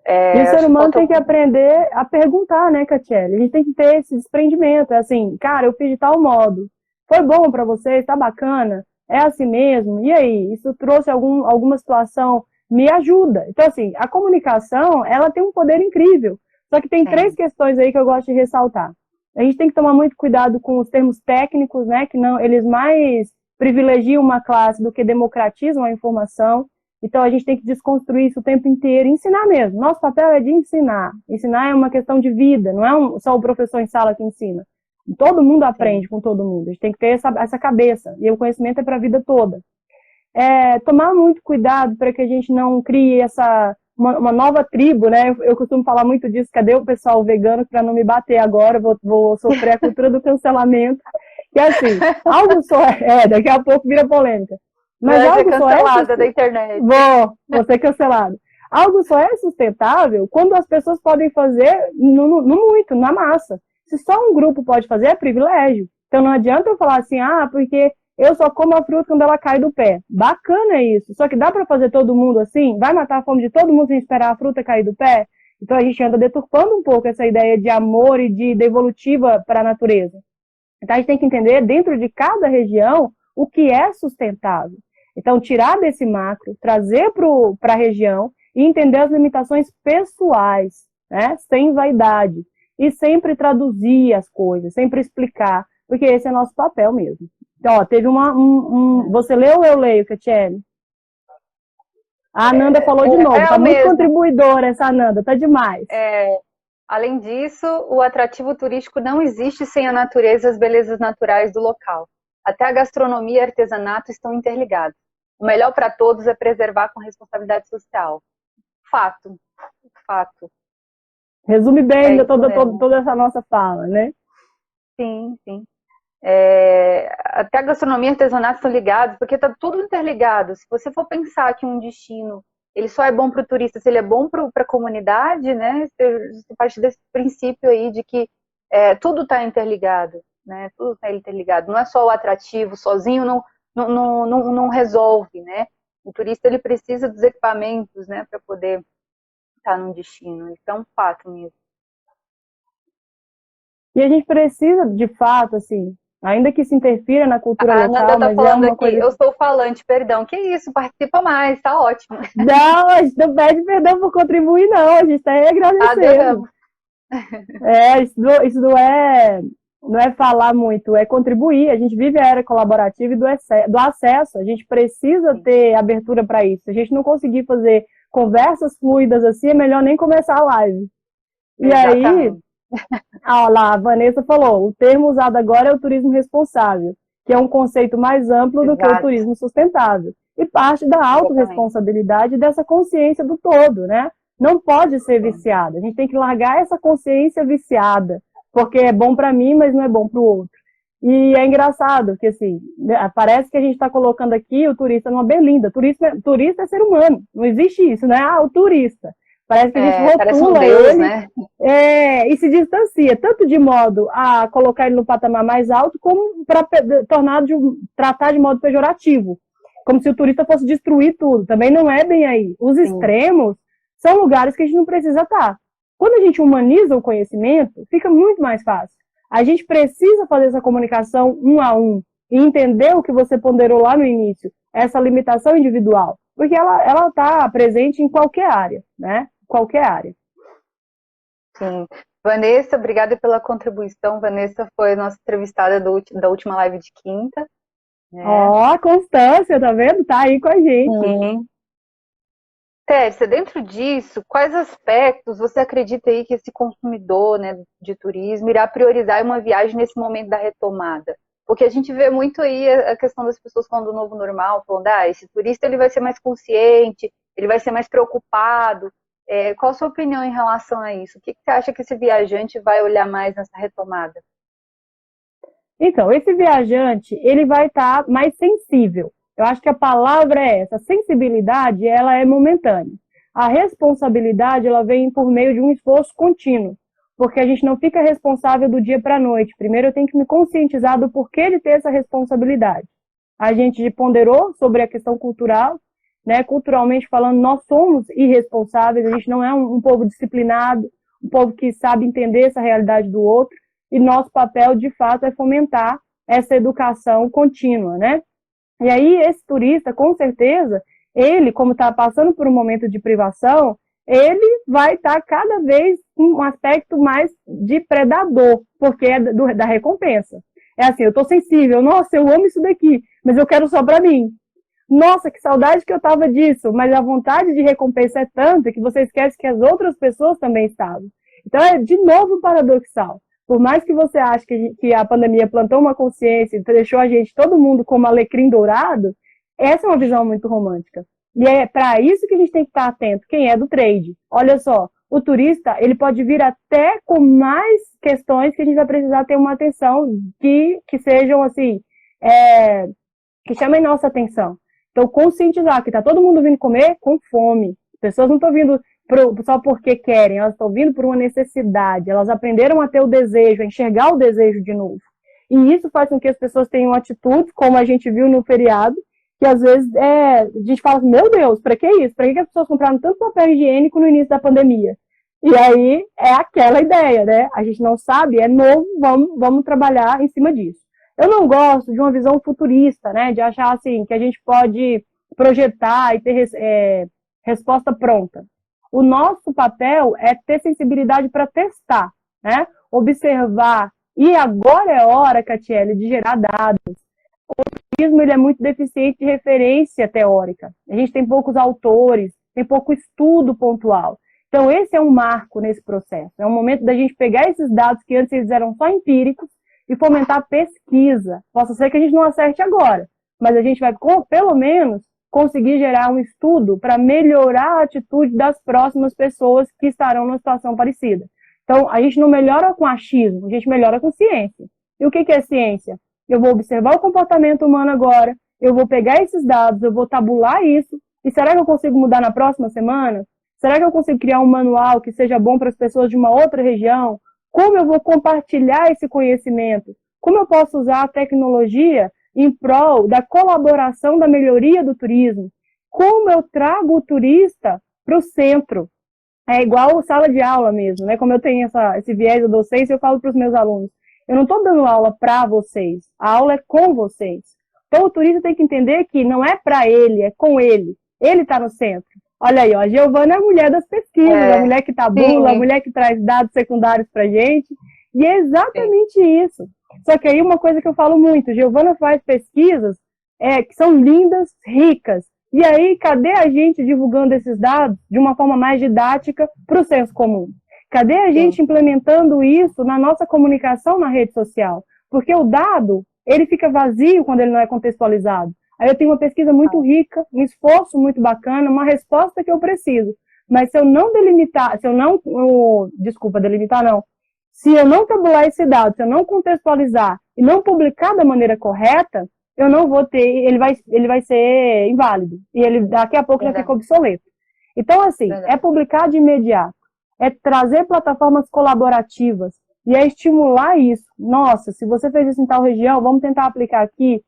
E o ser humano tem que aprender a perguntar, né, Catiele? A gente tem que ter esse desprendimento, assim, cara, eu fiz de tal modo, foi bom para você, tá bacana? É assim mesmo? E aí, isso trouxe alguma situação? Me ajuda. Então, assim, a comunicação, ela tem um poder incrível, só que tem 3 questões aí que eu gosto de ressaltar. A gente tem que tomar muito cuidado com os termos técnicos, né, que não, eles mais privilegiam uma classe do que democratizam a informação. Então, a gente tem que desconstruir isso o tempo inteiro, ensinar mesmo. Nosso papel é de ensinar. Ensinar é uma questão de vida, não é só o professor em sala que ensina. Todo mundo aprende com todo mundo. A gente tem que ter essa cabeça. E o conhecimento é para a vida toda. Tomar muito cuidado para que a gente não crie uma nova tribo, né? Eu costumo falar muito disso. Cadê o pessoal vegano para não me bater agora? Vou sofrer a cultura do cancelamento. E assim, algo só daqui a pouco vira polêmica. Mas algo só cancelada da internet. Vou ser cancelado. Algo só é sustentável quando as pessoas podem fazer muito, na massa. Se só um grupo pode fazer, é privilégio. Então não adianta eu falar assim, porque eu só como a fruta quando ela cai do pé. Bacana isso. Só que dá para fazer todo mundo assim? Vai matar a fome de todo mundo sem esperar a fruta cair do pé? Então a gente anda deturpando um pouco essa ideia de amor e de devolutiva para a natureza. Então a gente tem que entender, dentro de cada região, o que é sustentável. Então, tirar desse macro, trazer para a região e entender as limitações pessoais. né? Sem vaidade. E sempre traduzir as coisas, sempre explicar, porque esse é nosso papel mesmo. Então, ó, teve você leu ou eu leio, Catiele? A Ananda falou de novo, tá muito contribuidora essa Ananda, tá demais. Além disso, o atrativo turístico não existe sem a natureza e as belezas naturais do local. Até a gastronomia e artesanato estão interligados. O melhor para todos é preservar com responsabilidade social. Fato. Resume bem toda essa nossa fala, né? Sim. Até a gastronomia e artesanato estão ligados, porque está tudo interligado. Se você for pensar que um destino ele só é bom para o turista se ele é bom para a comunidade, né? Você parte desse princípio aí de que tudo está interligado, né? Tudo está interligado. Não é só o atrativo, sozinho não resolve, né? O turista ele precisa dos equipamentos, né? Para poder estar num destino. Isso é um fato mesmo. E a gente precisa, de fato, assim, ainda que se interfira na cultura local, Ananda mas falando é uma aqui, coisa... eu sou falante, perdão. Que isso, participa mais, tá ótimo. Não, a gente não pede perdão por contribuir, não. A gente está aí agradecendo. Isso não é falar muito, é contribuir. A gente vive a era colaborativa e do acesso. A gente precisa ter abertura para isso. Se a gente não conseguir fazer conversas fluidas assim, é melhor nem começar a live. E aí, lá, a Vanessa falou, o termo usado agora é o turismo responsável, que é um conceito mais amplo do que o turismo sustentável. E parte da autorresponsabilidade dessa consciência do todo, né? Não pode ser viciada. A gente tem que largar essa consciência viciada, porque é bom para mim, mas não é bom para o outro. E é engraçado, porque assim, parece que a gente está colocando aqui o turista numa berlinda. Turista é ser humano, não existe isso, né? O turista. Parece que a gente rotula ele, né? E se distancia, tanto de modo a colocar ele no patamar mais alto, como para tratar de modo pejorativo. Como se o turista fosse destruir tudo. Também não é bem aí. Os extremos são lugares que a gente não precisa estar. Quando a gente humaniza o conhecimento, fica muito mais fácil. A gente precisa fazer essa comunicação um a um e entender o que você ponderou lá no início, essa limitação individual, porque ela está presente em qualquer área, né? Qualquer área. Sim. Vanessa, obrigada pela contribuição. Vanessa foi nossa entrevistada da última live de quinta. Ó, Constância, tá vendo? Tá aí com a gente. Sim. Tércia, dentro disso, quais aspectos você acredita aí que esse consumidor, né, de turismo irá priorizar uma viagem nesse momento da retomada? Porque a gente vê muito aí a questão das pessoas falando do novo normal, falando, esse turista ele vai ser mais consciente, ele vai ser mais preocupado. Qual a sua opinião em relação a isso? O que você acha que esse viajante vai olhar mais nessa retomada? Então, esse viajante, ele vai estar mais sensível. Eu acho que a palavra é essa. A sensibilidade, ela é momentânea. A responsabilidade, ela vem por meio de um esforço contínuo, porque a gente não fica responsável do dia para a noite. Primeiro eu tenho que me conscientizar do porquê de ter essa responsabilidade. A gente ponderou sobre a questão cultural, né? Culturalmente falando, nós somos irresponsáveis, a gente não é um povo disciplinado, um povo que sabe entender essa realidade do outro, e nosso papel, de fato, é fomentar essa educação contínua, né? E aí, esse turista, com certeza, ele, como está passando por um momento de privação, ele vai estar cada vez com um aspecto mais de predador, porque é da recompensa. É assim, eu estou sensível, nossa, eu amo isso daqui, mas eu quero só para mim. Nossa, que saudade que eu estava disso, mas a vontade de recompensa é tanta que você esquece que as outras pessoas também estavam. Então, é de novo paradoxal. Por mais que você ache que a pandemia plantou uma consciência e deixou a gente, todo mundo, como alecrim dourado, essa é uma visão muito romântica. E é para isso que a gente tem que estar atento, quem é do trade. Olha só, o turista, ele pode vir até com mais questões que a gente vai precisar ter uma atenção que sejam, assim, que chamem nossa atenção. Então, conscientizar que está todo mundo vindo comer com fome. As pessoas não estão vindo só porque querem, elas estão vindo por uma necessidade, elas aprenderam a ter o desejo, a enxergar o desejo de novo. E isso faz com que as pessoas tenham atitudes, como a gente viu no feriado, que às vezes a gente fala, meu Deus, para que isso? Para que as pessoas compraram tanto papel higiênico no início da pandemia? E aí é aquela ideia, né? A gente não sabe, é novo, vamos trabalhar em cima disso. Eu não gosto de uma visão futurista, né? De achar assim, que a gente pode projetar e ter resposta pronta. O nosso papel é ter sensibilidade para testar, né? Observar. E agora é hora, Catiele, de gerar dados. O turismo ele é muito deficiente de referência teórica. A gente tem poucos autores, tem pouco estudo pontual. Então, esse é um marco nesse processo. É um momento da gente pegar esses dados que antes eles eram só empíricos e fomentar pesquisa. Possa ser que a gente não acerte agora, mas a gente vai, pelo menos, conseguir gerar um estudo para melhorar a atitude das próximas pessoas que estarão numa situação parecida. Então, a gente não melhora com achismo, a gente melhora com ciência. E o que é ciência? Eu vou observar o comportamento humano agora, eu vou pegar esses dados, eu vou tabular isso, e será que eu consigo mudar na próxima semana? Será que eu consigo criar um manual que seja bom para as pessoas de uma outra região? Como eu vou compartilhar esse conhecimento? Como eu posso usar a tecnologia em prol da colaboração da melhoria do turismo? Como eu trago o turista para o centro? É igual sala de aula mesmo, né? Como eu tenho esse viés da docência, eu falo para os meus alunos, eu não estou dando aula para vocês, a aula é com vocês. Então o turista tem que entender que não é para ele, é com ele. Ele está no centro. Olha aí, ó, a Giovana é a mulher das pesquisas, a mulher que tabula, a mulher que traz dados secundários para a gente, e é exatamente isso. Só que aí uma coisa que eu falo muito, Giovana faz pesquisas que são lindas, ricas, e aí cadê a gente divulgando esses dados de uma forma mais didática para o senso comum? Cadê a gente implementando isso na nossa comunicação na rede social? Porque o dado, ele fica vazio quando ele não é contextualizado. Aí eu tenho uma pesquisa muito rica, um esforço muito bacana, uma resposta que eu preciso. Mas se eu não delimitar, se eu não tabular esse dado, se eu não contextualizar e não publicar da maneira correta, eu não vou ter, ele vai ser inválido. E ele daqui a pouco já fica obsoleto. Então, assim, é publicar de imediato, é trazer plataformas colaborativas e é estimular isso. Nossa, se você fez isso em tal região, vamos tentar aplicar aqui,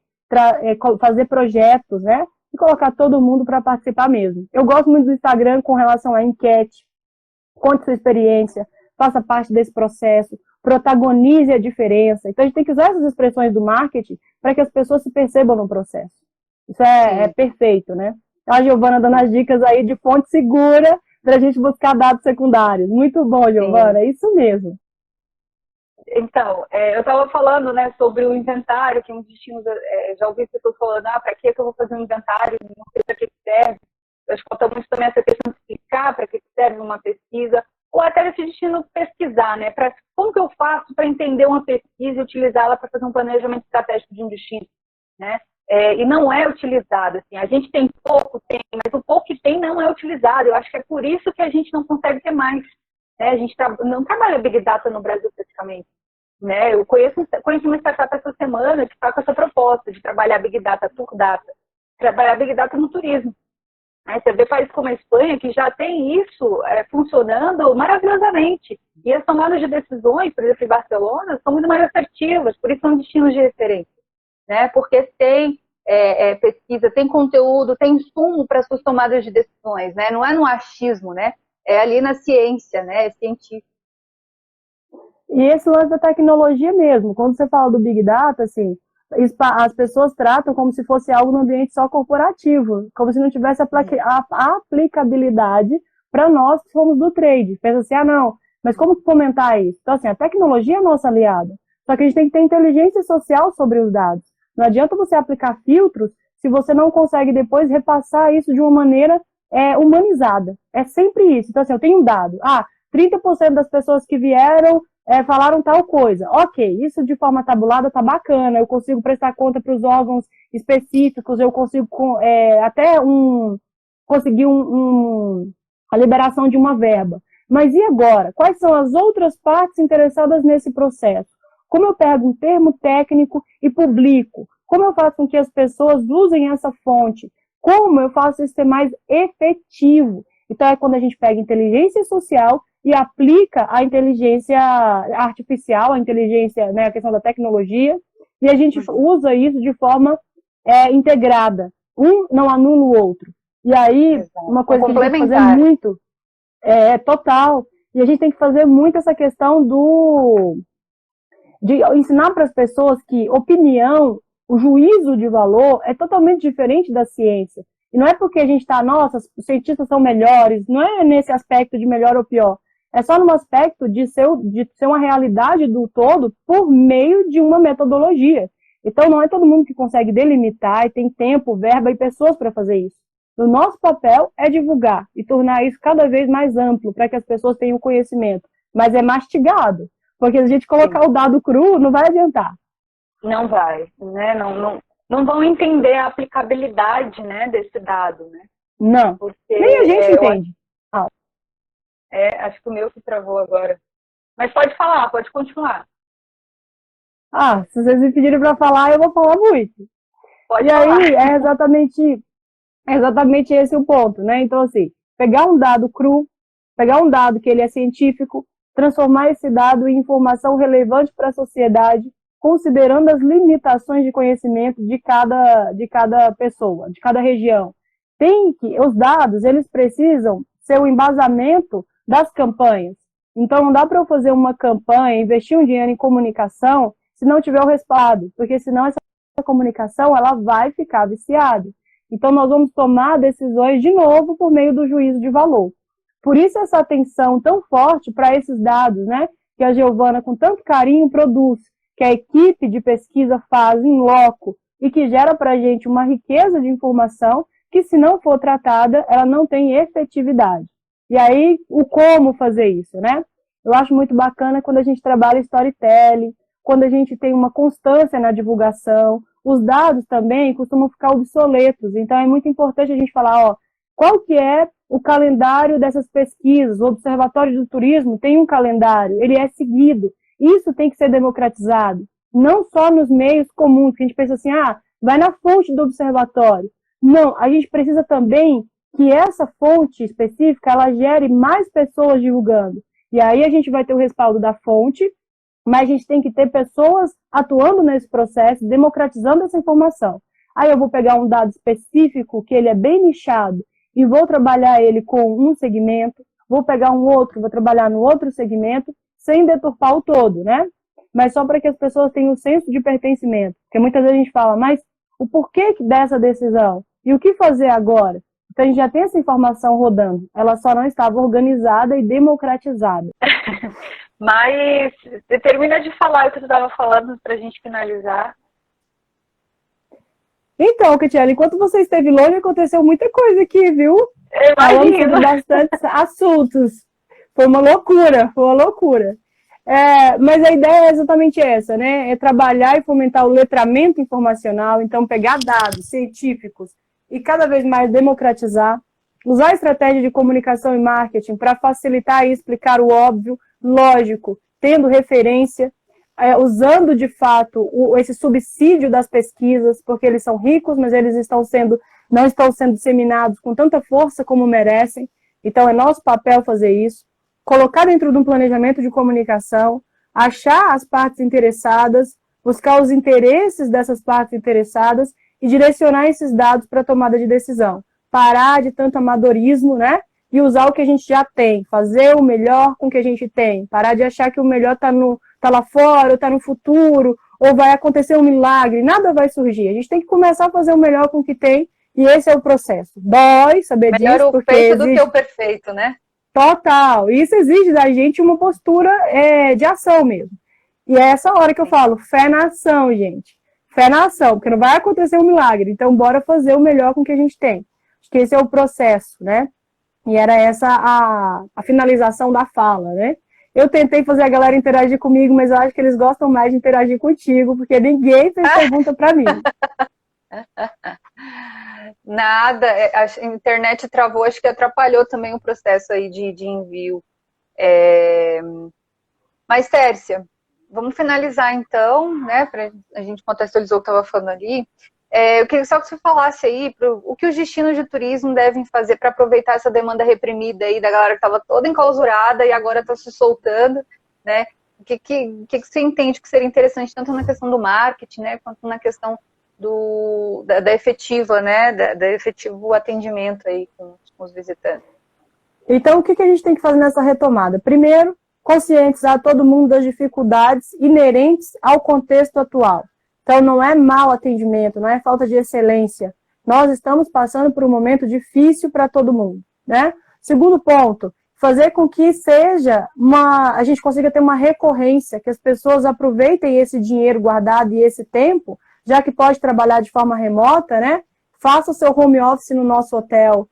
fazer projetos, né? E colocar todo mundo para participar mesmo. Eu gosto muito do Instagram com relação à enquete, conte sua experiência, faça parte desse processo, protagonize a diferença. Então, a gente tem que usar essas expressões do marketing para que as pessoas se percebam no processo. Isso é perfeito, né? A Giovana dando as dicas aí de fonte segura para a gente buscar dados secundários. Muito bom, Giovana, é isso mesmo. Então, eu estava falando, né, sobre o inventário, que uns destinos, já ouvi pessoas falando, para que eu vou fazer um inventário, não sei para que serve. Eu acho que falta muito também essa questão de explicar para que serve uma pesquisa, ou até esse destino pesquisar, né, como que eu faço para entender uma pesquisa e utilizá-la para fazer um planejamento estratégico de um destino, né? E não é utilizado, assim, a gente tem pouco, mas o pouco que tem não é utilizado. Eu acho que é por isso que a gente não consegue ter mais. A gente não trabalha Big Data no Brasil praticamente. Né? Eu conheço uma startup essa semana que está com essa proposta de trabalhar Big Data, Tour Data, trabalhar Big Data no turismo. Aí você vê países como a Espanha que já tem isso funcionando maravilhosamente. E as tomadas de decisões, por exemplo, em Barcelona, são muito mais assertivas, por isso são destinos de referência. Né? Porque tem pesquisa, tem conteúdo, tem insumo para suas tomadas de decisões. Né? Não é no achismo, né? É ali na ciência, né? É científico. E esse lance da tecnologia mesmo, quando você fala do Big Data, assim, as pessoas tratam como se fosse algo no ambiente só corporativo, como se não tivesse a aplicabilidade para nós que somos do trade. Pensa assim, não, mas como fomentar isso? Então, assim, a tecnologia é nossa aliada, só que a gente tem que ter inteligência social sobre os dados. Não adianta você aplicar filtros se você não consegue depois repassar isso de uma maneira humanizada. É sempre isso. Então, assim, eu tenho um dado. 30% das pessoas que vieram falaram tal coisa. Ok, isso de forma tabulada tá bacana, eu consigo prestar conta para os órgãos específicos, eu consigo conseguir a liberação de uma verba. Mas e agora? Quais são as outras partes interessadas nesse processo? Como eu pego um termo técnico e publico? Como eu faço com que as pessoas usem essa fonte? Como eu faço isso ser mais efetivo? Então é quando a gente pega inteligência social e aplica a inteligência artificial, a inteligência, né, a questão da tecnologia, e a gente usa isso de forma integrada. Um não anula o outro. E aí, uma coisa que a gente tem que fazer muito, total, e a gente tem que fazer muito essa questão de ensinar para as pessoas que opinião, o juízo de valor é totalmente diferente da ciência. E não é porque a gente está, nossa, os cientistas são melhores, não é nesse aspecto de melhor ou pior. É só no aspecto de ser uma realidade do todo por meio de uma metodologia. Então, não é todo mundo que consegue delimitar e tem tempo, verba e pessoas para fazer isso. O nosso papel é divulgar e tornar isso cada vez mais amplo para que as pessoas tenham conhecimento. Mas é mastigado, porque se a gente colocar o dado cru, não vai adiantar. Não vai, né? Não vão entender a aplicabilidade, né, desse dado, né? Não, porque, nem a gente entende. Acho que o meu que travou agora. Mas pode falar, pode continuar. Se vocês me pedirem para falar, eu vou falar muito. Pode falar. Aí é exatamente esse o ponto, né? Então, assim, pegar um dado cru, pegar um dado que ele é científico, transformar esse dado em informação relevante para a sociedade, considerando as limitações de conhecimento de cada pessoa, de cada região. Os dados, eles precisam ser o embasamento das campanhas. Então, não dá para eu fazer uma campanha, investir um dinheiro em comunicação, se não tiver o respaldo, porque senão essa comunicação ela vai ficar viciada. Então, nós vamos tomar decisões de novo por meio do juízo de valor. Por isso, essa atenção tão forte para esses dados, né, que a Giovana, com tanto carinho, produz, que a equipe de pesquisa faz em loco e que gera para a gente uma riqueza de informação que, se não for tratada, ela não tem efetividade. E aí, o como fazer isso, né? Eu acho muito bacana quando a gente trabalha storytelling, quando a gente tem uma constância na divulgação. Os dados também costumam ficar obsoletos, então é muito importante a gente falar, qual que é o calendário dessas pesquisas. O Observatório do Turismo tem um calendário, ele é seguido. Isso tem que ser democratizado, não só nos meios comuns, que a gente pensa assim, vai na fonte do observatório. Não, a gente precisa também que essa fonte específica, ela gere mais pessoas divulgando. E aí a gente vai ter o respaldo da fonte, mas a gente tem que ter pessoas atuando nesse processo, democratizando essa informação. Aí eu vou pegar um dado específico, que ele é bem nichado, e vou trabalhar ele com um segmento, vou pegar um outro, vou trabalhar no outro segmento, sem deturpar o todo, né? Mas só para que as pessoas tenham o senso de pertencimento. Porque muitas vezes a gente fala, mas o porquê dessa decisão? E o que fazer agora? Então a gente já tem essa informação rodando. Ela só não estava organizada e democratizada. Mas você termina de falar o que você estava falando para a gente finalizar. Então, Catiele, enquanto você esteve longe, aconteceu muita coisa aqui, viu? Falamos sobre bastantes assuntos. Foi uma loucura. Mas a ideia é exatamente essa, né? É trabalhar e fomentar o letramento informacional, então pegar dados científicos e cada vez mais democratizar, usar a estratégia de comunicação e marketing para facilitar e explicar o óbvio, lógico, tendo referência, usando de fato esse subsídio das pesquisas, porque eles são ricos, mas eles não estão sendo disseminados com tanta força como merecem. Então é nosso papel fazer isso, colocar dentro de um planejamento de comunicação, achar as partes interessadas, buscar os interesses dessas partes interessadas e direcionar esses dados para a tomada de decisão. Parar de tanto amadorismo, né? E usar o que a gente já tem, fazer o melhor com o que a gente tem, parar de achar que o melhor está lá fora, ou está no futuro, ou vai acontecer um milagre, nada vai surgir. A gente tem que começar a fazer o melhor com o que tem, e esse é o processo. Dói saber disso, melhor o feito do que o perfeito, né? Total. Isso exige da gente uma postura de ação mesmo. E é essa hora que eu falo, fé na ação, gente. Fé na ação, porque não vai acontecer um milagre. Então, bora fazer o melhor com o que a gente tem. Acho que esse é o processo, né? E era essa a finalização da fala, né? Eu tentei fazer a galera interagir comigo, mas eu acho que eles gostam mais de interagir contigo, porque ninguém fez pergunta para mim. Nada, a internet travou, acho que atrapalhou também o processo aí de envio. Mas, Tércia, vamos finalizar então, né? A gente contextualizou o que estava falando ali. Eu queria só que você falasse aí o que os destinos de turismo devem fazer para aproveitar essa demanda reprimida aí da galera que estava toda enclausurada e agora está se soltando, né? O que você entende que seria interessante tanto na questão do marketing, né, quanto na questão da efetiva, né, da efetivo atendimento aí com os visitantes? Então, o que a gente tem que fazer nessa retomada? Primeiro, conscientizar todo mundo das dificuldades inerentes ao contexto atual. Então, não é mau atendimento, não é falta de excelência, Nós estamos passando por um momento difícil para todo mundo, né? Segundo ponto, fazer com que a gente consiga ter uma recorrência, que as pessoas aproveitem esse dinheiro guardado e esse tempo, já que pode trabalhar de forma remota, né? Faça o seu home office no nosso hotel.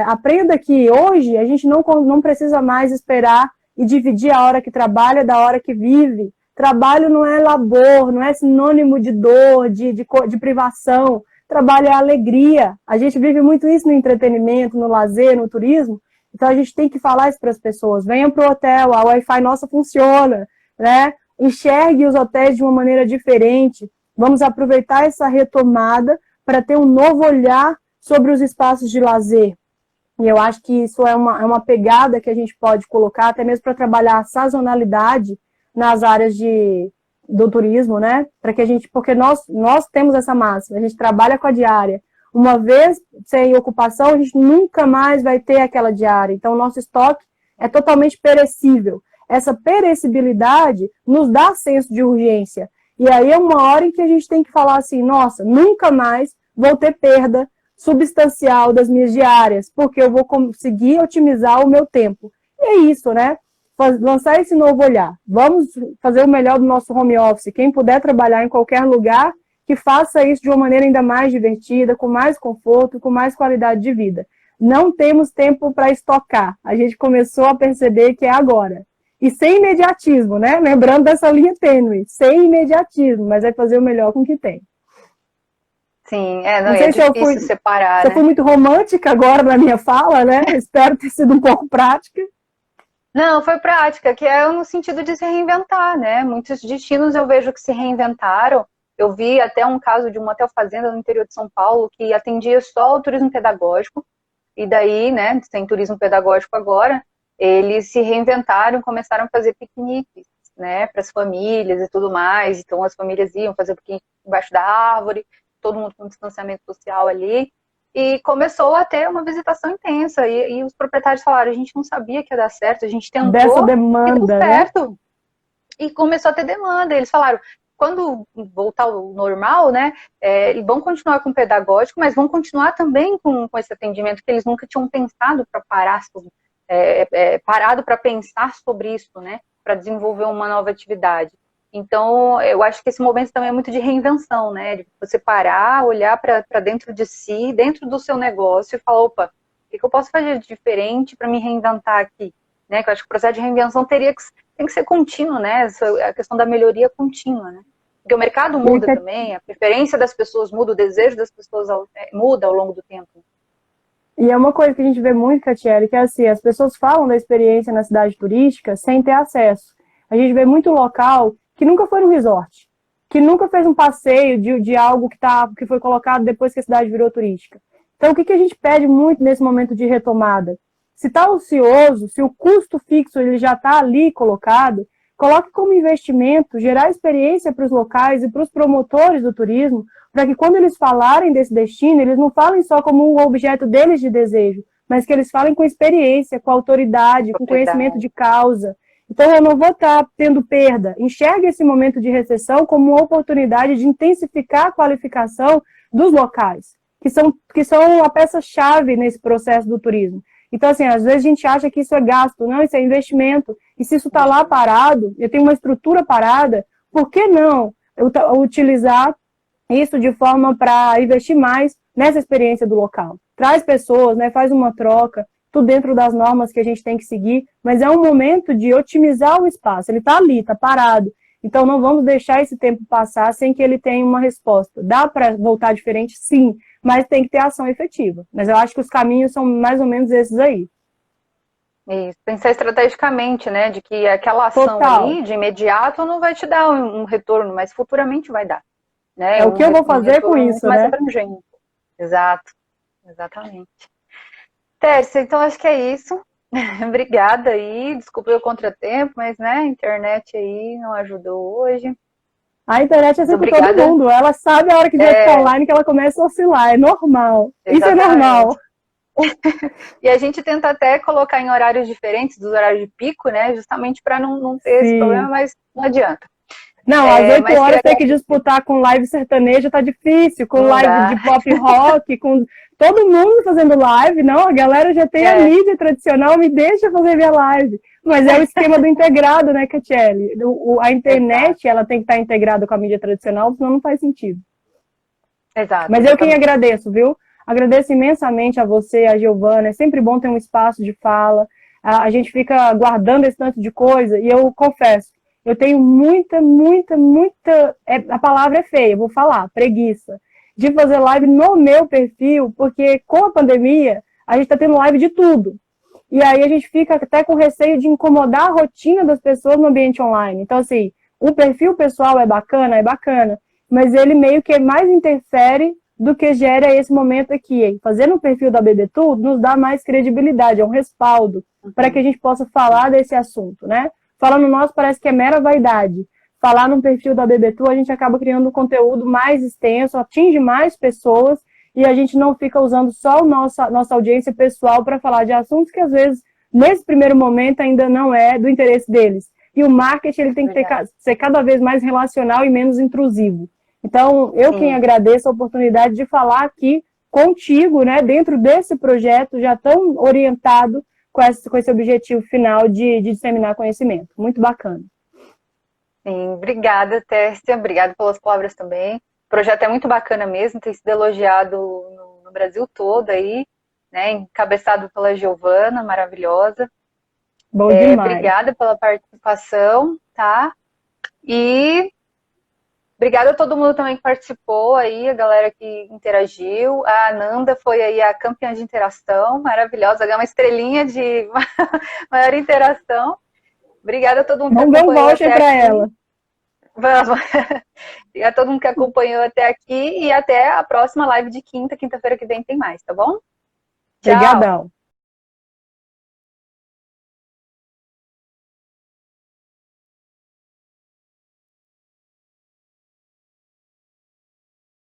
Aprenda que hoje a gente não precisa mais esperar e dividir a hora que trabalha da hora que vive. Trabalho não é labor, não é sinônimo de dor, de privação. Trabalho é alegria. A gente vive muito isso no entretenimento, no lazer, no turismo. Então a gente tem que falar isso para as pessoas. Venham para o hotel, a Wi-Fi nossa funciona, né? Enxergue os hotéis de uma maneira diferente. Vamos aproveitar essa retomada para ter um novo olhar sobre os espaços de lazer. E eu acho que isso é uma pegada que a gente pode colocar, até mesmo para trabalhar a sazonalidade nas áreas do turismo, né? Porque nós temos essa máxima, a gente trabalha com a diária. Uma vez sem ocupação, a gente nunca mais vai ter aquela diária. Então, o nosso estoque é totalmente perecível. Essa perecibilidade nos dá senso de urgência. E aí é uma hora em que a gente tem que falar assim, nossa, nunca mais vou ter perda substancial das minhas diárias, porque eu vou conseguir otimizar o meu tempo. E é isso, né? Lançar esse novo olhar. Vamos fazer o melhor do nosso home office. Quem puder trabalhar em qualquer lugar, que faça isso de uma maneira ainda mais divertida, com mais conforto, com mais qualidade de vida. Não temos tempo para estocar. A gente começou a perceber que é agora. E sem imediatismo, né? Lembrando dessa linha tênue. Sem imediatismo, mas é fazer o melhor com o que tem. Sim, não é difícil separar, se eu fui muito romântica agora na minha fala, né? Espero ter sido um pouco prática. Não, foi prática, que é no sentido de se reinventar, né? Muitos destinos eu vejo que se reinventaram. Eu vi até um caso de um hotel fazenda no interior de São Paulo que atendia só o turismo pedagógico. E daí, né, tem turismo pedagógico agora, eles se reinventaram e começaram a fazer piqueniques, né, para as famílias e tudo mais. Então as famílias iam fazer piquenique embaixo da árvore, todo mundo com distanciamento social ali. E começou a ter uma visitação intensa. E os proprietários falaram, a gente não sabia que ia dar certo, a gente tentou dessa demanda, e deu certo. Né? E começou a ter demanda. Eles falaram, quando voltar ao normal, né, vão continuar com o pedagógico, mas vão continuar também com esse atendimento que eles nunca tinham pensado para parado para pensar sobre isso, né, para desenvolver uma nova atividade. Então, eu acho que esse momento também é muito de reinvenção, né, de você parar, olhar para dentro de si, dentro do seu negócio e falar, opa, o que eu posso fazer de diferente para me reinventar aqui? Né, que eu acho que o processo de reinvenção tem que ser contínuo, né? A questão da melhoria contínua, né? Porque o mercado muda também, a preferência das pessoas muda, o desejo das pessoas muda ao longo do tempo. E é uma coisa que a gente vê muito, Catiele, que é assim, as pessoas falam da experiência na cidade turística sem ter acesso. A gente vê muito local que nunca foi no resort, que nunca fez um passeio de algo que foi colocado depois que a cidade virou turística. Então, o que a gente pede muito nesse momento de retomada? Se está ocioso, se o custo fixo ele já está ali colocado, coloque como investimento, gerar experiência para os locais e para os promotores do turismo, para que quando eles falarem desse destino, eles não falem só como um objeto deles de desejo, mas que eles falem com experiência, com autoridade, com conhecimento de causa. Então, eu não vou estar tendo perda. Enxergue esse momento de recessão como uma oportunidade de intensificar a qualificação dos locais, que são a peça-chave nesse processo do turismo. Então, assim, às vezes a gente acha que isso é gasto, não, isso é investimento. E se isso está lá parado, eu tenho uma estrutura parada, por que não eu utilizar isso de forma para investir mais nessa experiência do local? Traz pessoas, né, faz uma troca, tudo dentro das normas que a gente tem que seguir, mas é um momento de otimizar o espaço. Ele está ali, está parado. Então, não vamos deixar esse tempo passar sem que ele tenha uma resposta. Dá para voltar diferente? Sim, mas tem que ter ação efetiva. Mas eu acho que os caminhos são mais ou menos esses aí. Isso, pensar estrategicamente, né, de que aquela ação ali, de imediato, não vai te dar um retorno, mas futuramente vai dar. Né? É o que eu vou fazer com isso, mais né? abrangente. Exato, exatamente. Tércia, então acho que é isso. Obrigada aí, desculpa o contratempo, mas né, a internet aí não ajudou hoje. A internet é sempre todo mundo, ela sabe a hora que vai ficar online que ela começa a oscilar, é normal. Exatamente. Isso é normal. E a gente tenta até colocar em horários diferentes dos horários de pico, né, justamente para não ter esse problema, mas não adianta. Não, às 8 horas tem que disputar com live sertaneja, tá difícil, com live de pop rock, com todo mundo fazendo live. Não, a galera já tem a mídia tradicional, me deixa fazer minha live. Mas é o esquema do integrado, né, Catiele? A internet, ela tem que estar integrada com a mídia tradicional, senão não faz sentido. Exato. Mas eu quem agradeço, viu? Agradeço imensamente a você, a Giovana. É sempre bom ter um espaço de fala. A gente fica guardando esse tanto de coisa e eu confesso, eu tenho muita, a palavra é feia, vou falar, preguiça, de fazer live no meu perfil, porque com a pandemia, a gente está tendo live de tudo. E aí a gente fica até com receio de incomodar a rotina das pessoas no ambiente online. Então, assim, o perfil pessoal é bacana, mas ele meio que mais interfere do que gera esse momento aqui. Fazendo o perfil da BBTudo nos dá mais credibilidade, é um respaldo para que a gente possa falar desse assunto, né? Falando nosso parece que é mera vaidade. Falar no perfil da BBTudo, a gente acaba criando um conteúdo mais extenso, atinge mais pessoas e a gente não fica usando só a nossa audiência pessoal para falar de assuntos que às vezes, nesse primeiro momento, ainda não é do interesse deles. E o marketing ele tem que ser cada vez mais relacional e menos intrusivo. Então, quem agradeço a oportunidade de falar aqui contigo, né, dentro desse projeto já tão orientado com esse objetivo final de disseminar conhecimento. Muito bacana. Sim, obrigada, Tércia. Obrigada pelas palavras também. O projeto é muito bacana mesmo, tem sido elogiado no Brasil todo aí, né, encabeçado pela Giovana, maravilhosa. Bom demais. Obrigada pela participação, tá? E obrigada a todo mundo também que participou aí, a galera que interagiu. A Ananda foi aí a campeã de interação, maravilhosa, ganhou uma estrelinha de maior interação. Obrigada a todo mundo que acompanhou. Vamos dar um voucher para ela. Vamos. Obrigada a todo mundo que acompanhou até aqui e até a próxima live de quinta-feira que vem tem mais, tá bom? Tchau. Obrigadão.